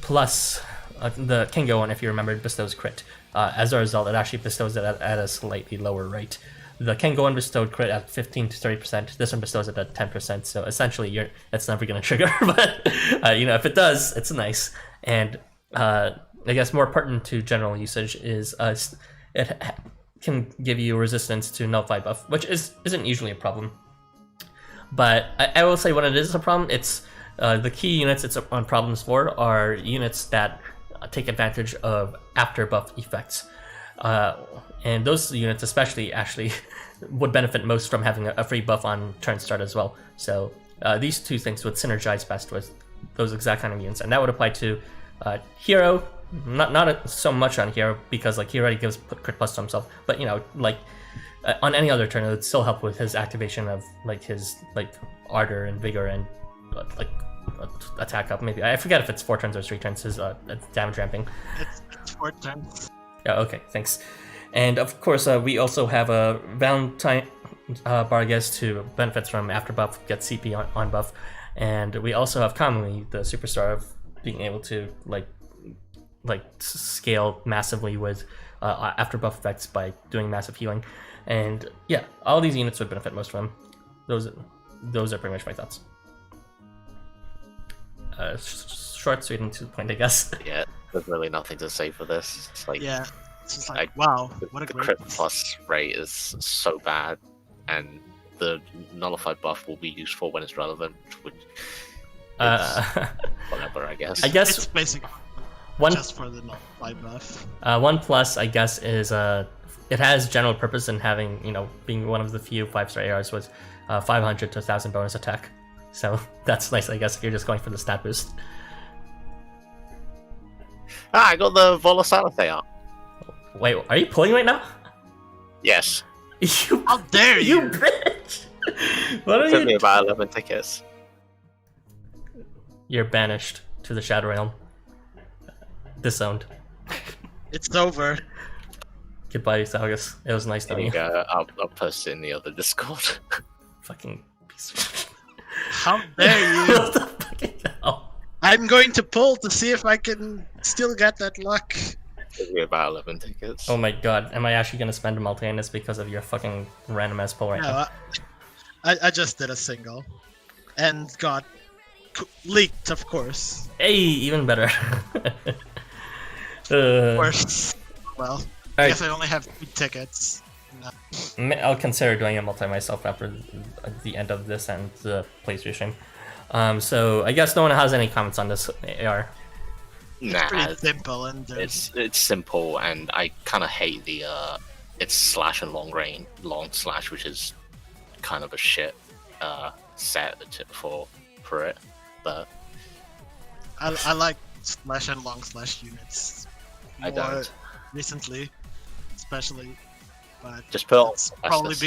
S1: plus the Kengo one, if you remember, it bestows crit. As a result, it actually bestows it at a slightly lower rate. The Kengo one bestowed crit at 15 to 30%. This one bestows it at 10%. So essentially, it's never going to trigger. But if it does, it's nice. And I guess more pertinent to general usage is it can give you resistance to nullify buff, which isn't usually a problem. But I will say when it is a problem, it's the key units it's on problems for are units that take advantage of after buff effects. And those units especially actually would benefit most from having a free buff on turn start as well. So these two things would synergize best with those exact kind of units. And that would apply to Hero, not so much on Hero because like he already gives crit plus to himself, but on any other turn, it would still help with his activation of like his ardor and vigor and attack up. Maybe I forget if it's 4 turns or 3 turns. His damage ramping.
S3: It's 4 turns.
S1: Yeah. Okay. Thanks. And of course, we also have a Valentine Barges who benefits from after buff, gets CP on buff, and we also have Kamui, the superstar of being able to scale massively with after buff effects by doing massive healing. And yeah, all these units would benefit most from those are pretty much my thoughts. Short, sweet, and to the point, I guess.
S2: Yeah, there's really nothing to say for this. It's like,
S3: yeah, it's just like wow, what a
S2: the
S3: great
S2: crit plus rate is so bad, and the nullified buff will be useful when it's relevant, which Whatever, I guess.
S1: I
S3: It's
S1: guess
S3: basically
S1: one
S3: just for the non-fly buff.
S1: one plus, I guess, is it has general purpose in having, you know, being one of the few 5-star ARs with 500 to 1,000 bonus attack. So that's nice, I guess, if you're just going for the stat boost.
S2: I got the Volatility AR.
S1: Wait, are you pulling right now?
S2: Yes.
S1: You,
S3: How dare
S1: you
S3: you!
S1: bitch! What are
S2: It took me
S1: you?
S2: about 11 tickets.
S1: You're banished to the Shadow Realm. Disowned.
S3: It's over.
S1: Goodbye, Salgus. It was nice to
S2: There
S1: meet
S2: you
S1: you.
S2: go. I'll post it in the other Discord.
S1: Fucking piece of
S3: How dare you!
S1: What the fucking hell?
S3: I'm going to pull to see if I can still get that luck.
S2: Took me about 11 tickets.
S1: Oh my god, am I actually gonna spend a multi in this because of your fucking random ass pull right
S3: No,
S1: now?
S3: I just did a single. And got leaked, of course.
S1: Hey, even better.
S3: Of course. Well, I
S1: Alright.
S3: guess I only have 2 tickets. No.
S1: I'll consider doing a multi myself after the end of this and the playthrough stream. So I guess no one has any comments on this AR.
S2: Nah,
S3: Pretty simple, and there's
S2: it's simple, and I kind of hate the it's slash and long slash, which is kind of a shit set for it. But
S3: I like slash and long slash units
S2: I
S3: more
S2: don't.
S3: recently, especially. But
S2: Just put on
S3: that's probably
S2: Estus.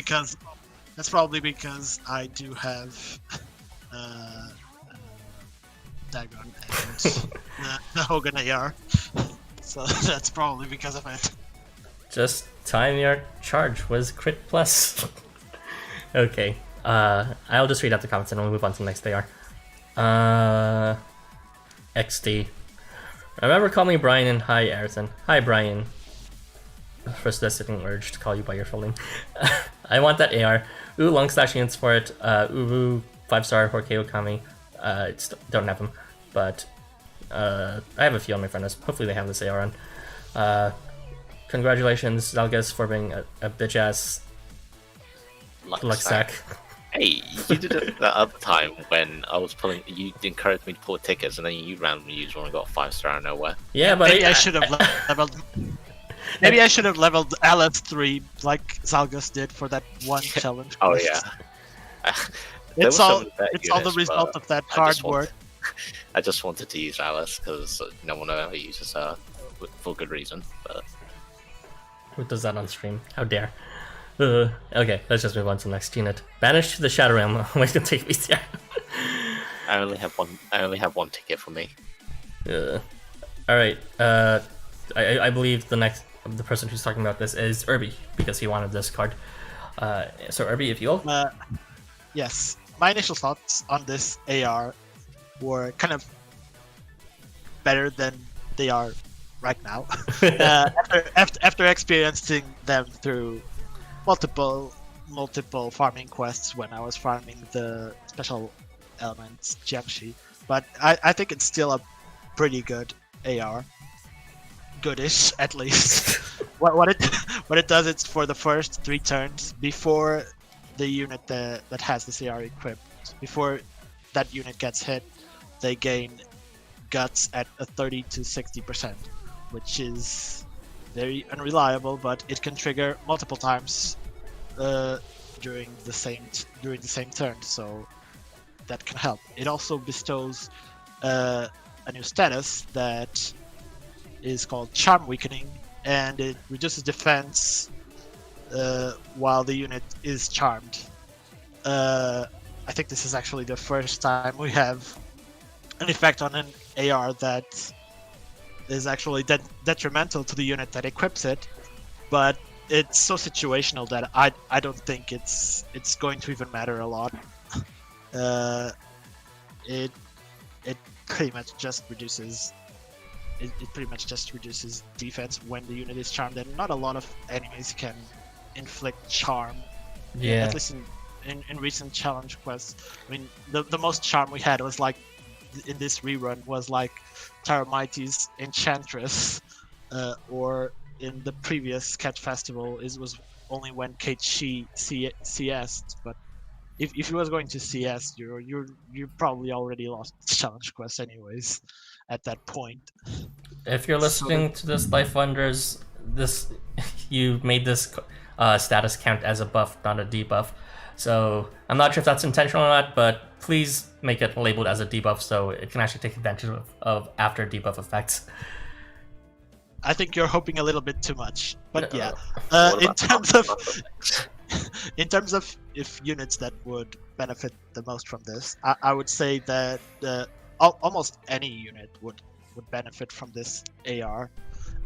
S3: because I do have Dagon and the Hogan AR, so that's probably because of it.
S1: Just time your charge was crit plus. Okay, I'll just read out the comments and we'll move on to the next AR. XD. I remember calling Brian and hi Ayrton. Hi Brian. First sitting urge to call you by your full name. I want that AR. Ooh, long slash units for it. Uwu, 5-star, Horkei Okami. Don't have them, but I have a few on my friend list. Hopefully they have this AR on. Congratulations, Zalgas, for being a bitch ass luck sack.
S2: Hey, you did it that other time when I was pulling. You encouraged me to pull tickets, and then you randomly used one and got a 5-star out of nowhere.
S1: Yeah, but
S3: Maybe I should have leveled. Maybe I should have leveled LS3 like Zalgus did for that one challenge.
S2: Oh
S3: quest.
S2: yeah. There
S3: It's
S2: were
S3: all
S2: some better
S3: it's all the
S2: units,
S3: result
S2: but
S3: of that
S2: I
S3: card
S2: just want-
S3: work.
S2: I just wanted to use Alice because no one ever uses her for good reason. But
S1: who does that on stream? How dare. Okay, let's just move on to the next unit. Banished to the Shadow Realm. What's gonna take me there?
S2: I only have one ticket for me.
S1: Alright, I believe the person who's talking about this is Irby, because he wanted this card. So Irby, if you will.
S3: Yes, my initial thoughts on this AR were kind of better than they are right now. After experiencing them through multiple farming quests when I was farming the special elements Jiangshi, but I think it's still a pretty good AR. Goodish, at least. what it does, it's for the first 3 turns before the unit that has this AR equipped. Before that unit gets hit, they gain guts at a 30 to 60%, which is very unreliable, but it can trigger multiple times during the same turn, so that can help. It also bestows a new status that is called Charm Weakening, and it reduces defense while the unit is charmed. I think this is actually the first time we have an effect on an AR that is actually detrimental to the unit that equips it, but it's so situational that I don't think it's going to even matter a lot. It pretty much just reduces defense when the unit is charmed, and not a lot of enemies can inflict charm.
S1: Yeah.
S3: At least in recent challenge quests. I mean, the most charm we had was like in this rerun was like Taramaity's Enchantress, or in the previous Cat Festival it was only when Kate Shi CS'd, but if he was going to CS, you probably already lost challenge quest anyways at that point.
S1: If you're listening to this, LifeWonders, you made this status count as a buff, not a debuff. So I'm not sure if that's intentional or not, but please make it labeled as a debuff so it can actually take advantage of after debuff effects.
S3: I think you're hoping a little bit too much, but yeah.
S2: What
S3: In
S2: about
S3: terms of if units that would benefit the most from this, I would say that almost any unit would benefit from this AR,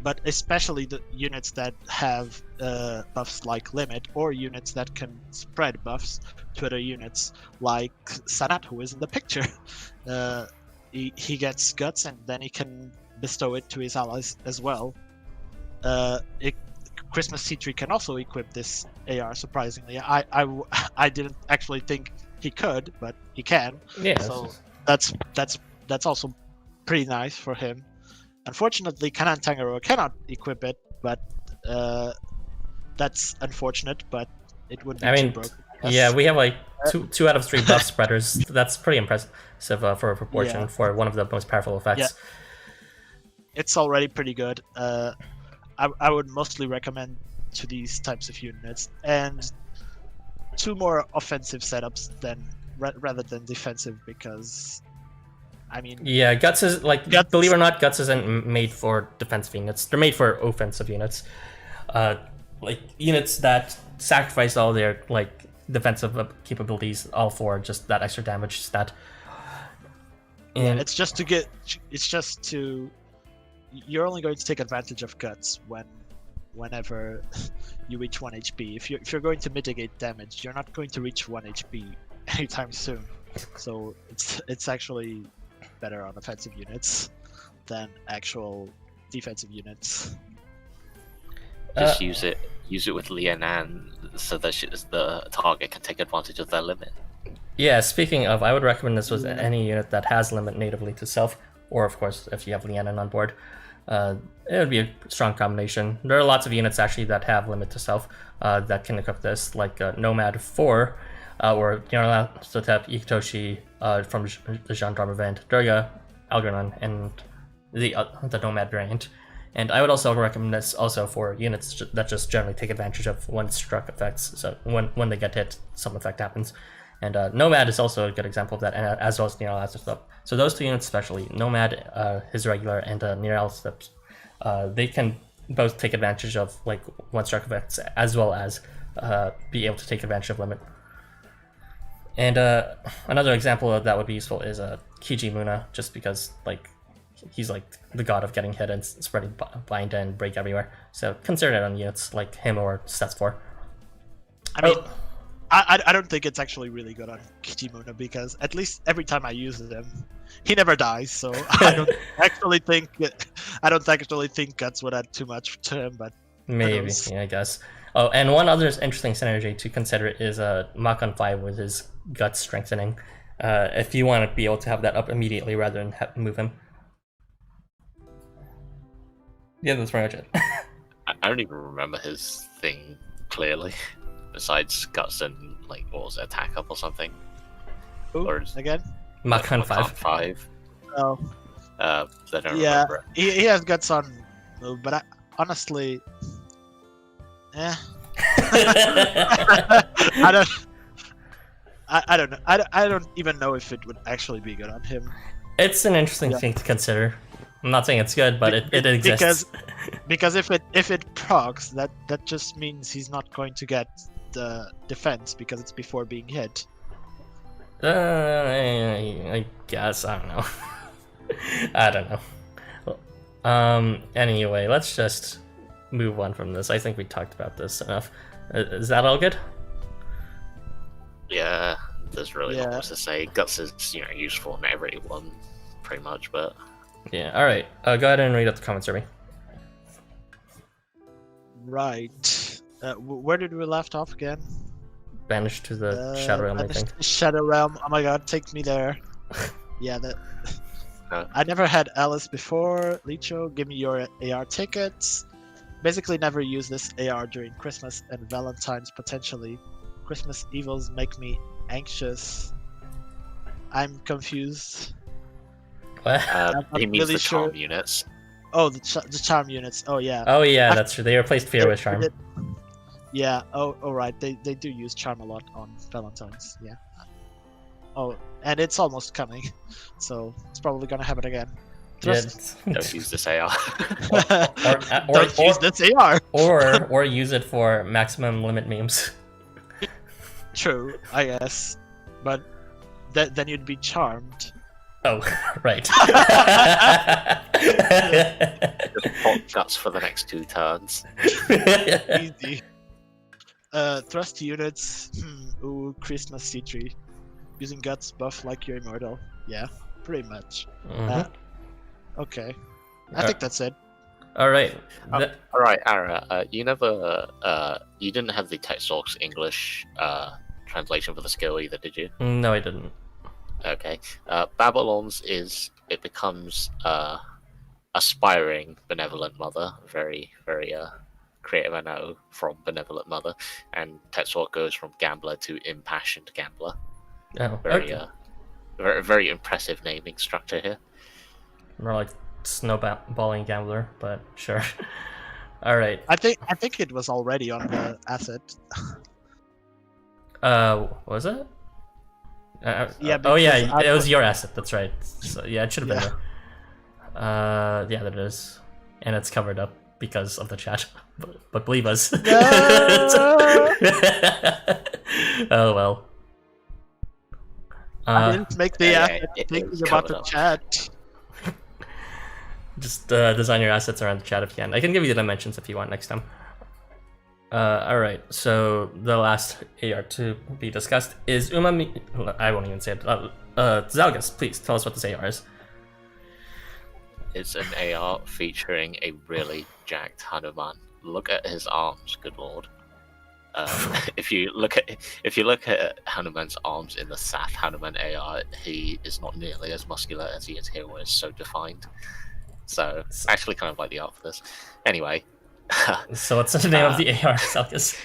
S3: but especially the units that have buffs like limit, or units that can spread buffs to other units, like Sanat, who is in the picture. He gets guts, and then he can bestow it to his allies as well. Christmas C3 can also equip this AR, surprisingly. I didn't actually think he could, but he can.
S1: Yeah.
S3: So that's also pretty nice for him. Unfortunately, Kanan Tangaroa cannot equip it, but that's unfortunate, but it would be too broken.
S1: Yeah, we have like two out of 3 buff spreaders. That's pretty impressive for a proportion for one of the most powerful effects.
S3: Yeah. It's already pretty good. I would mostly recommend to these types of units, and 2 more offensive setups rather than defensive, because I mean,
S1: yeah, Guts is like, believe it or not, Guts isn't made for defensive units. They're made for offensive units, like units that sacrifice all their like defensive capabilities all for just that extra damage stat. And
S3: it's just to you're only going to take advantage of Guts whenever you reach 1 HP. If you're going to mitigate damage, you're not going to reach 1 HP anytime soon. So it's actually better on offensive units than actual defensive units.
S2: Just use it with Lianan so that the target can take advantage of their limit.
S1: Yeah, speaking of, I would recommend this with any unit that has limit natively to self, or of course if you have Lianan on board. It would be a strong combination. There are lots of units actually that have limit to self that can equip this, like Nomad 4, or Sotep, Ikitoshi from the Gendarme event, Durga, Algernon, and the Nomad variant. And I would also recommend this also for units that just generally take advantage of one-struck effects. So when they get hit, some effect happens. And Nomad is also a good example of that, and as well as Near Alastep. So those 2 units especially, Nomad, his regular, and Near Alastep, they can both take advantage of like one-struck effects as well as be able to take advantage of limit. And another example of that would be useful is Kiji Muna, just because like he's like the god of getting hit and spreading bind and break everywhere. So consider it on units like him or Stats 4.
S3: I mean, I don't think it's actually really good on Kijimuna, because at least every time I use him, he never dies. So I don't actually think Guts would add too much to him. But
S1: maybe, yeah, I guess. Oh, and one other interesting synergy to consider is Makon 5 with his Guts strengthening. If you want to be able to have that up immediately rather than move him. Yeah, that's pretty much it.
S2: I don't even remember his thing clearly. Besides Guts and like, what was it, Attack Up or something?
S3: Ooh,
S2: Or
S3: again?
S1: Makon 5.
S3: Oh.
S2: I don't
S3: Yeah,
S2: remember.
S3: he has Guts on move, but honestly, I don't know. I don't even know if it would actually be good on him.
S1: It's an interesting thing to consider. I'm not saying it's good, but it exists.
S3: Because if it procs, that just means he's not going to get the defense because it's before being hit.
S1: I guess, I don't know. I don't know. Anyway, let's just move on from this. I think we talked about this enough. Is that all good?
S2: Yeah, there's really not much to say. Guts is, useful in every one, pretty much, but...
S1: Yeah, alright. Go ahead and read out the comments, Ruby.
S3: Right. Where did we left off again?
S1: Banished to the Shadow Realm, I think.
S3: Shadow Realm. Oh my god, take me there. Yeah, I never had Alice before. Licho, give me your AR tickets. Basically never use this AR during Christmas and Valentine's potentially. Christmas evils make me anxious. I'm confused.
S1: What?
S2: He means
S3: really
S2: the charm
S3: sure.
S2: units.
S3: Oh, the charm units. Oh yeah.
S1: Oh yeah, that's true. They replaced fear with charm.
S3: Yeah. Oh right. They do use charm a lot on Valentine's. Yeah. Oh, and it's almost coming, so it's probably gonna happen again. Trust.
S2: Don't use this AR.
S3: Don't use this AR.
S1: or use it for maximum limit memes.
S3: True, I guess, but then you'd be charmed.
S1: Oh, right.
S2: Just pop guts for the next 2 turns.
S3: Easy. Thrust units. Ooh, Christmas C3. Using guts buff like you're immortal. Yeah, pretty much.
S1: Mhm.
S3: Okay. I think that's it.
S1: All right.
S2: All right, Ara. You didn't have the Tetsuox English translation for the skill either, did you?
S1: No, I didn't.
S2: Okay. Babalon's it becomes aspiring benevolent mother. Very, very creative, I know, from benevolent mother. And Tetsuox goes from gambler to impassioned gambler.
S1: Oh,
S2: Very,
S1: okay.
S2: very impressive naming structure here.
S1: More like snowballing gambler, but sure. All right.
S3: I think it was already on the asset.
S1: Was it?
S3: Yeah,
S1: Oh yeah,
S3: because
S1: it was your asset. That's right. So yeah, it should have been there. Yeah, there it is, and it's covered up because of the chat. But believe us. Oh well.
S3: I didn't make the asset
S2: it
S3: thinking
S2: was
S3: about the
S2: covered up.
S3: chat.
S1: Just design your assets around the chat if you can. I can give you the dimensions if you want next time. Alright, so the last AR to be discussed is Umamichi. I won't even say it. Zalgus, please tell us what this AR is.
S2: It's an AR featuring a really jacked Hanuman. Look at his arms, good lord. If you look at Hanuman's arms in the Sath Hanuman AR, he is not nearly as muscular as he is here, where it's so defined. So actually, kind of like the art for this. Anyway.
S1: So what's the name of the AR, Zalgus?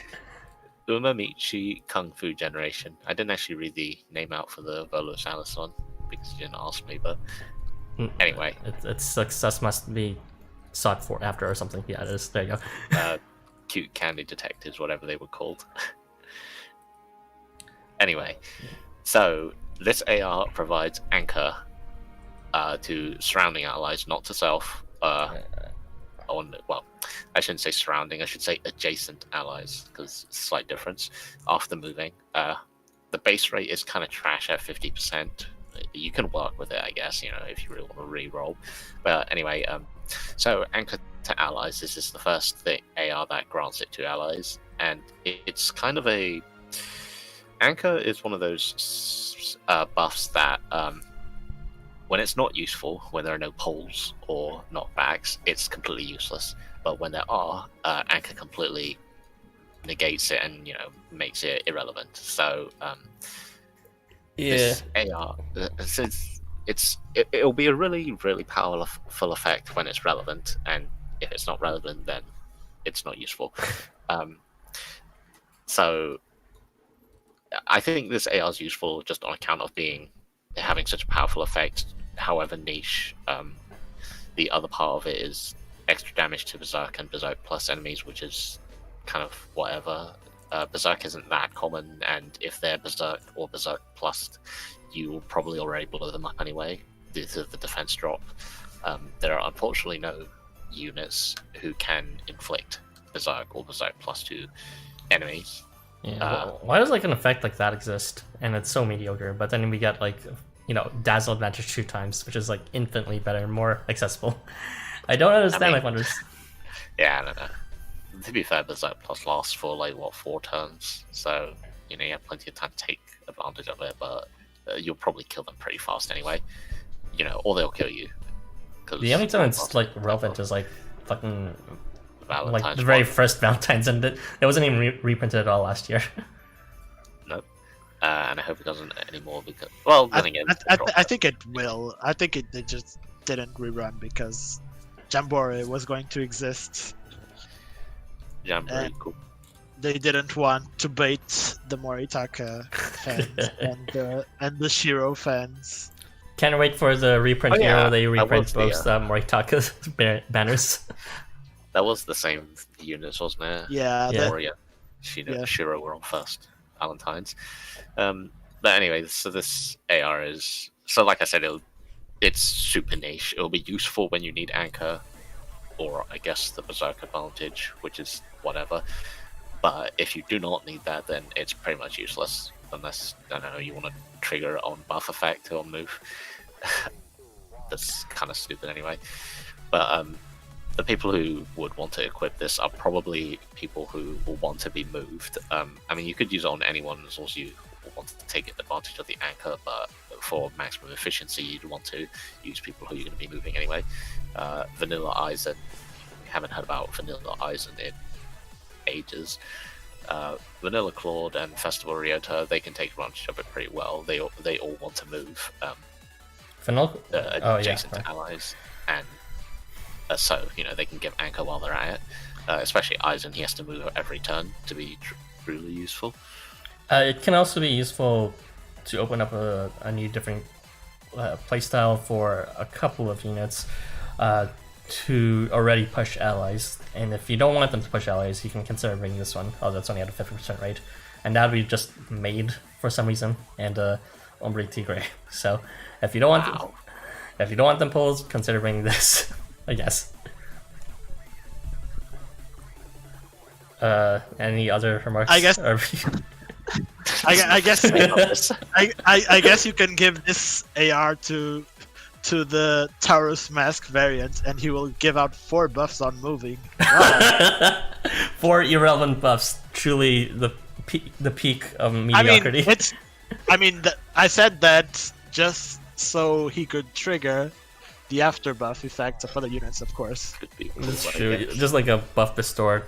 S2: Umamichi Kung Fu Generation. I didn't actually read the name out for the Volo Salis one because you didn't ask me, but anyway.
S1: Its success must be sought for after or something. Yeah, it is. There you go.
S2: Cute candy detectives, whatever they were called. Anyway, so this AR provides anchor to surrounding allies, not to self. Well, I shouldn't say surrounding, I should say adjacent allies, because slight difference. After moving, the base rate is kind of trash at 50%. You can work with it, I guess, if you really want to re-roll. But anyway, so anchor to allies, this is the first AR that grants it to allies, and it's kind of a... Anchor is one of those buffs that, when it's not useful, when there are no poles or knockbacks, it's completely useless. But when there are, Anchor completely negates it and makes it irrelevant. So this AR, it'll be a really, really powerful effect when it's relevant, and if it's not relevant, then it's not useful. So I think this AR is useful just on account of having such a powerful effect, however niche. The other part of it is extra damage to Berserk and Berserk Plus enemies, which is kind of whatever. Berserk isn't that common, and if they're Berserk or Berserk Plus, you will probably already blow them up anyway due to the defense drop. There are unfortunately no units who can inflict Berserk or Berserk Plus to enemies.
S1: Yeah. Why does an effect like that exist and it's so mediocre? But then we get Dazzle Advantage 2 times, which is infinitely better and more accessible. I don't understand LifeWonders.
S2: Yeah, I don't know. To be fair, Berserk Plus lasts for 4 turns, so you have plenty of time to take advantage of it. But you'll probably kill them pretty fast anyway. Or they'll kill you.
S1: The only time it's relevant is fucking
S2: Valentine's
S1: the very first Valentine's, and it wasn't even reprinted at all last year.
S2: Nope. And I hope it doesn't anymore because, well, then again,
S3: I think it will. I think they just didn't rerun because Jamboree was going to exist.
S2: Jamboree, cool.
S3: they didn't want to bait the Moritaka fans and the Shiro fans.
S1: Can't wait for the reprint here where they reprint both Moritaka's banners.
S2: That was the same units, wasn't it?
S3: Yeah.
S2: Moria, Shiro were on first. Valentine's. But anyway, so this AR is like I said, it's super niche. It'll be useful when you need anchor, or I guess the Berserk advantage, which is whatever. But if you do not need that, then it's pretty much useless unless I don't know you want to trigger on buff effect or move. That's kind of stupid anyway. But the people who would want to equip this are probably people who will want to be moved. I mean, you could use it on anyone as long as you want to take advantage of the anchor, but for maximum efficiency, you'd want to use people who you're going to be moving anyway. Vanilla Eisen, we haven't heard about Vanilla Eisen in ages. Vanilla Claude and Festival Ryota, they can take advantage of it pretty well. They all want to move adjacent to allies, and so they can give anchor while they're at it. Especially Eisen, he has to move every turn to be truly useful.
S1: It can also be useful to open up a new different playstyle for a couple of units to already push allies. And if you don't want them to push allies, you can consider bringing this one. Oh, that's only at a 50% rate. And that would be just made for some reason, and Ombre Tigre. So if you don't want them pulled, consider bringing this, I guess. Any other remarks?
S3: I guess. I guess you can give this AR to the Taurus Mask variant, and he will give out 4 buffs on moving. Wow.
S1: 4 irrelevant buffs. Truly the peak of mediocrity.
S3: I said that just so he could trigger the after buff effect of other units, of course.
S2: Could be cool,
S1: That's true. Just like a buff bestower,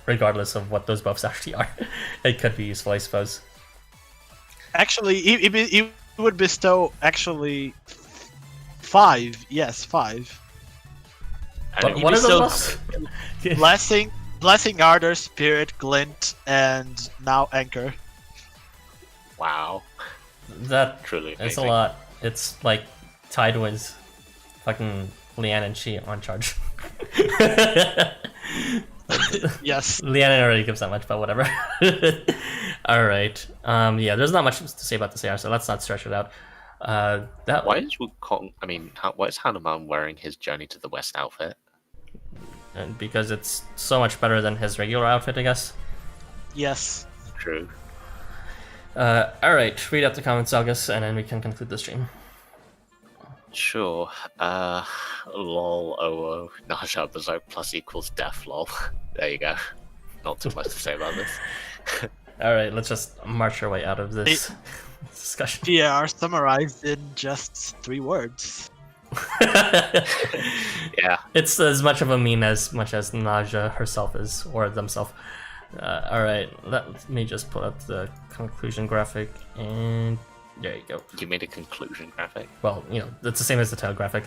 S1: regardless of what those buffs actually are. It could be useful, I suppose.
S3: Actually, he would bestow 5. Yes, 5.
S1: What are those buffs?
S3: Blessing, Ardor, Spirit, Glint, and now Anchor.
S2: Wow.
S1: That
S2: truly
S1: it's
S2: amazing.
S1: a lot. It's like Tidewind's fucking Leanne and Chi on charge.
S3: Yes.
S1: Leanne already gives that much, but whatever. Alright. Yeah, there's not much to say about this AR, so let's not stretch it out.
S2: Why is why is Hanuman wearing his Journey to the West outfit?
S1: And because it's so much better than his regular outfit, I guess.
S3: Yes.
S2: True.
S1: Alright, read out the comments, August, and then we can conclude the stream.
S2: Sure. Lol, OO, Naja Berserk plus equals death, lol. There you go. Not too much to say about this.
S1: Alright, let's just march our way out of this discussion.
S3: PR summarized in just 3 words.
S2: Yeah.
S1: It's as much of a meme as much as Naja herself is, or themselves. Alright, let me just pull up the conclusion graphic, and there you go.
S2: You made a conclusion graphic?
S1: Well, it's the same as the tail graphic.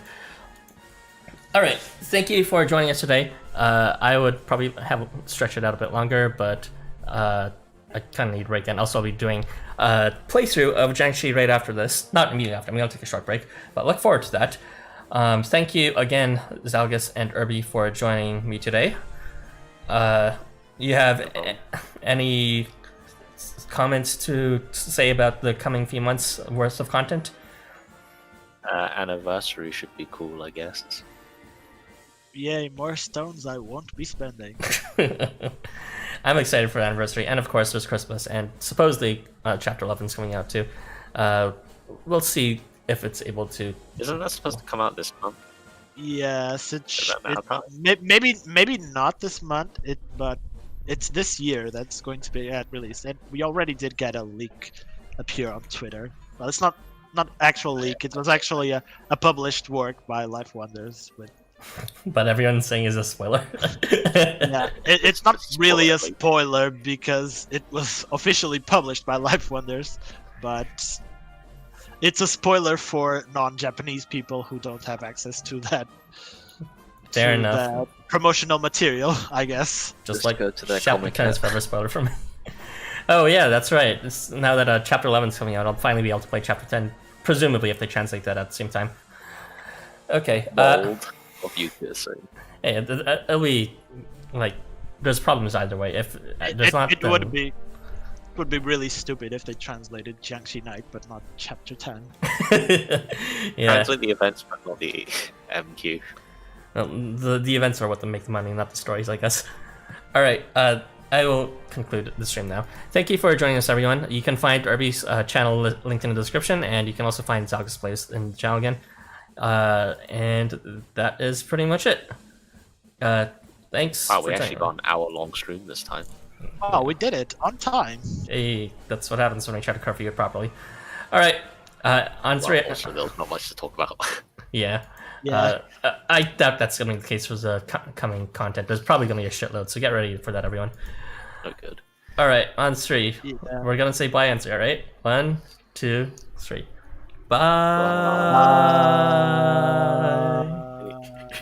S1: Alright, thank you for joining us today. I would probably have stretched it out a bit longer, but I kind of need a break, and also I'll be doing a playthrough of Jiangshi right after this. Not immediately after, I'm going to take a short break, but look forward to that. Thank you again, Zalgus and Irby, for joining me today. You have any comments to say about the coming few months worth of content?
S2: Anniversary should be cool, I guess.
S3: Yay, more stones I won't be spending.
S1: I'm excited for anniversary, and of course there's Christmas, and supposedly Chapter 11 is coming out too. We'll see if it's able to.
S2: Isn't that supposed to come out this month?
S3: Yes, maybe not this month, but it's this year that's going to be at release, and we already did get a leak appear on Twitter. Well, it's not actual leak; it was actually a published work by LifeWonders.
S1: But everyone's saying is a spoiler.
S3: Yeah, it's not really a spoiler because it was officially published by LifeWonders, but it's a spoiler for non-Japanese people who don't have access to that.
S1: Fair
S3: to
S1: enough.
S3: the promotional material, I guess.
S1: Just
S4: Just
S1: like
S4: go to the
S1: chapter
S4: comic
S1: 10 is forever spoiler for me. Oh yeah, that's right. Now that chapter 11 is coming out, I'll finally be able to play chapter 10, presumably if they translate that at the same time. Okay.
S4: Bold of you to say.
S1: Hey, it'll be like there's problems either way. If there's not,
S3: It would be really stupid if they translated Jiangshi Night but not chapter 10.
S1: yeah.
S2: Translate the events, but not the MQ.
S1: Well, the events are what make the money, not the stories, I guess. All right. I will conclude the stream now. Thank you for joining us, everyone. You can find Irby's channel linked in the description, and you can also find Zaga's plays in the channel again. And that is pretty much it. Thanks.
S2: Wow,
S1: for
S2: we
S1: joining
S2: actually got an hour-long stream this time.
S3: Oh, we did it on time.
S1: Hey, that's what happens when I try to cover you properly. All right. On three.
S2: Well, also, there's not much to talk about.
S1: Yeah.
S3: Yeah.
S1: I doubt that's going to be the case for the coming content. There's probably going to be a shitload, so get ready for that, everyone.
S2: Oh, good.
S1: All right, on three.
S3: Yeah.
S1: We're going to say bye answer, all right? 1, 2, 3. Bye.
S3: Bye.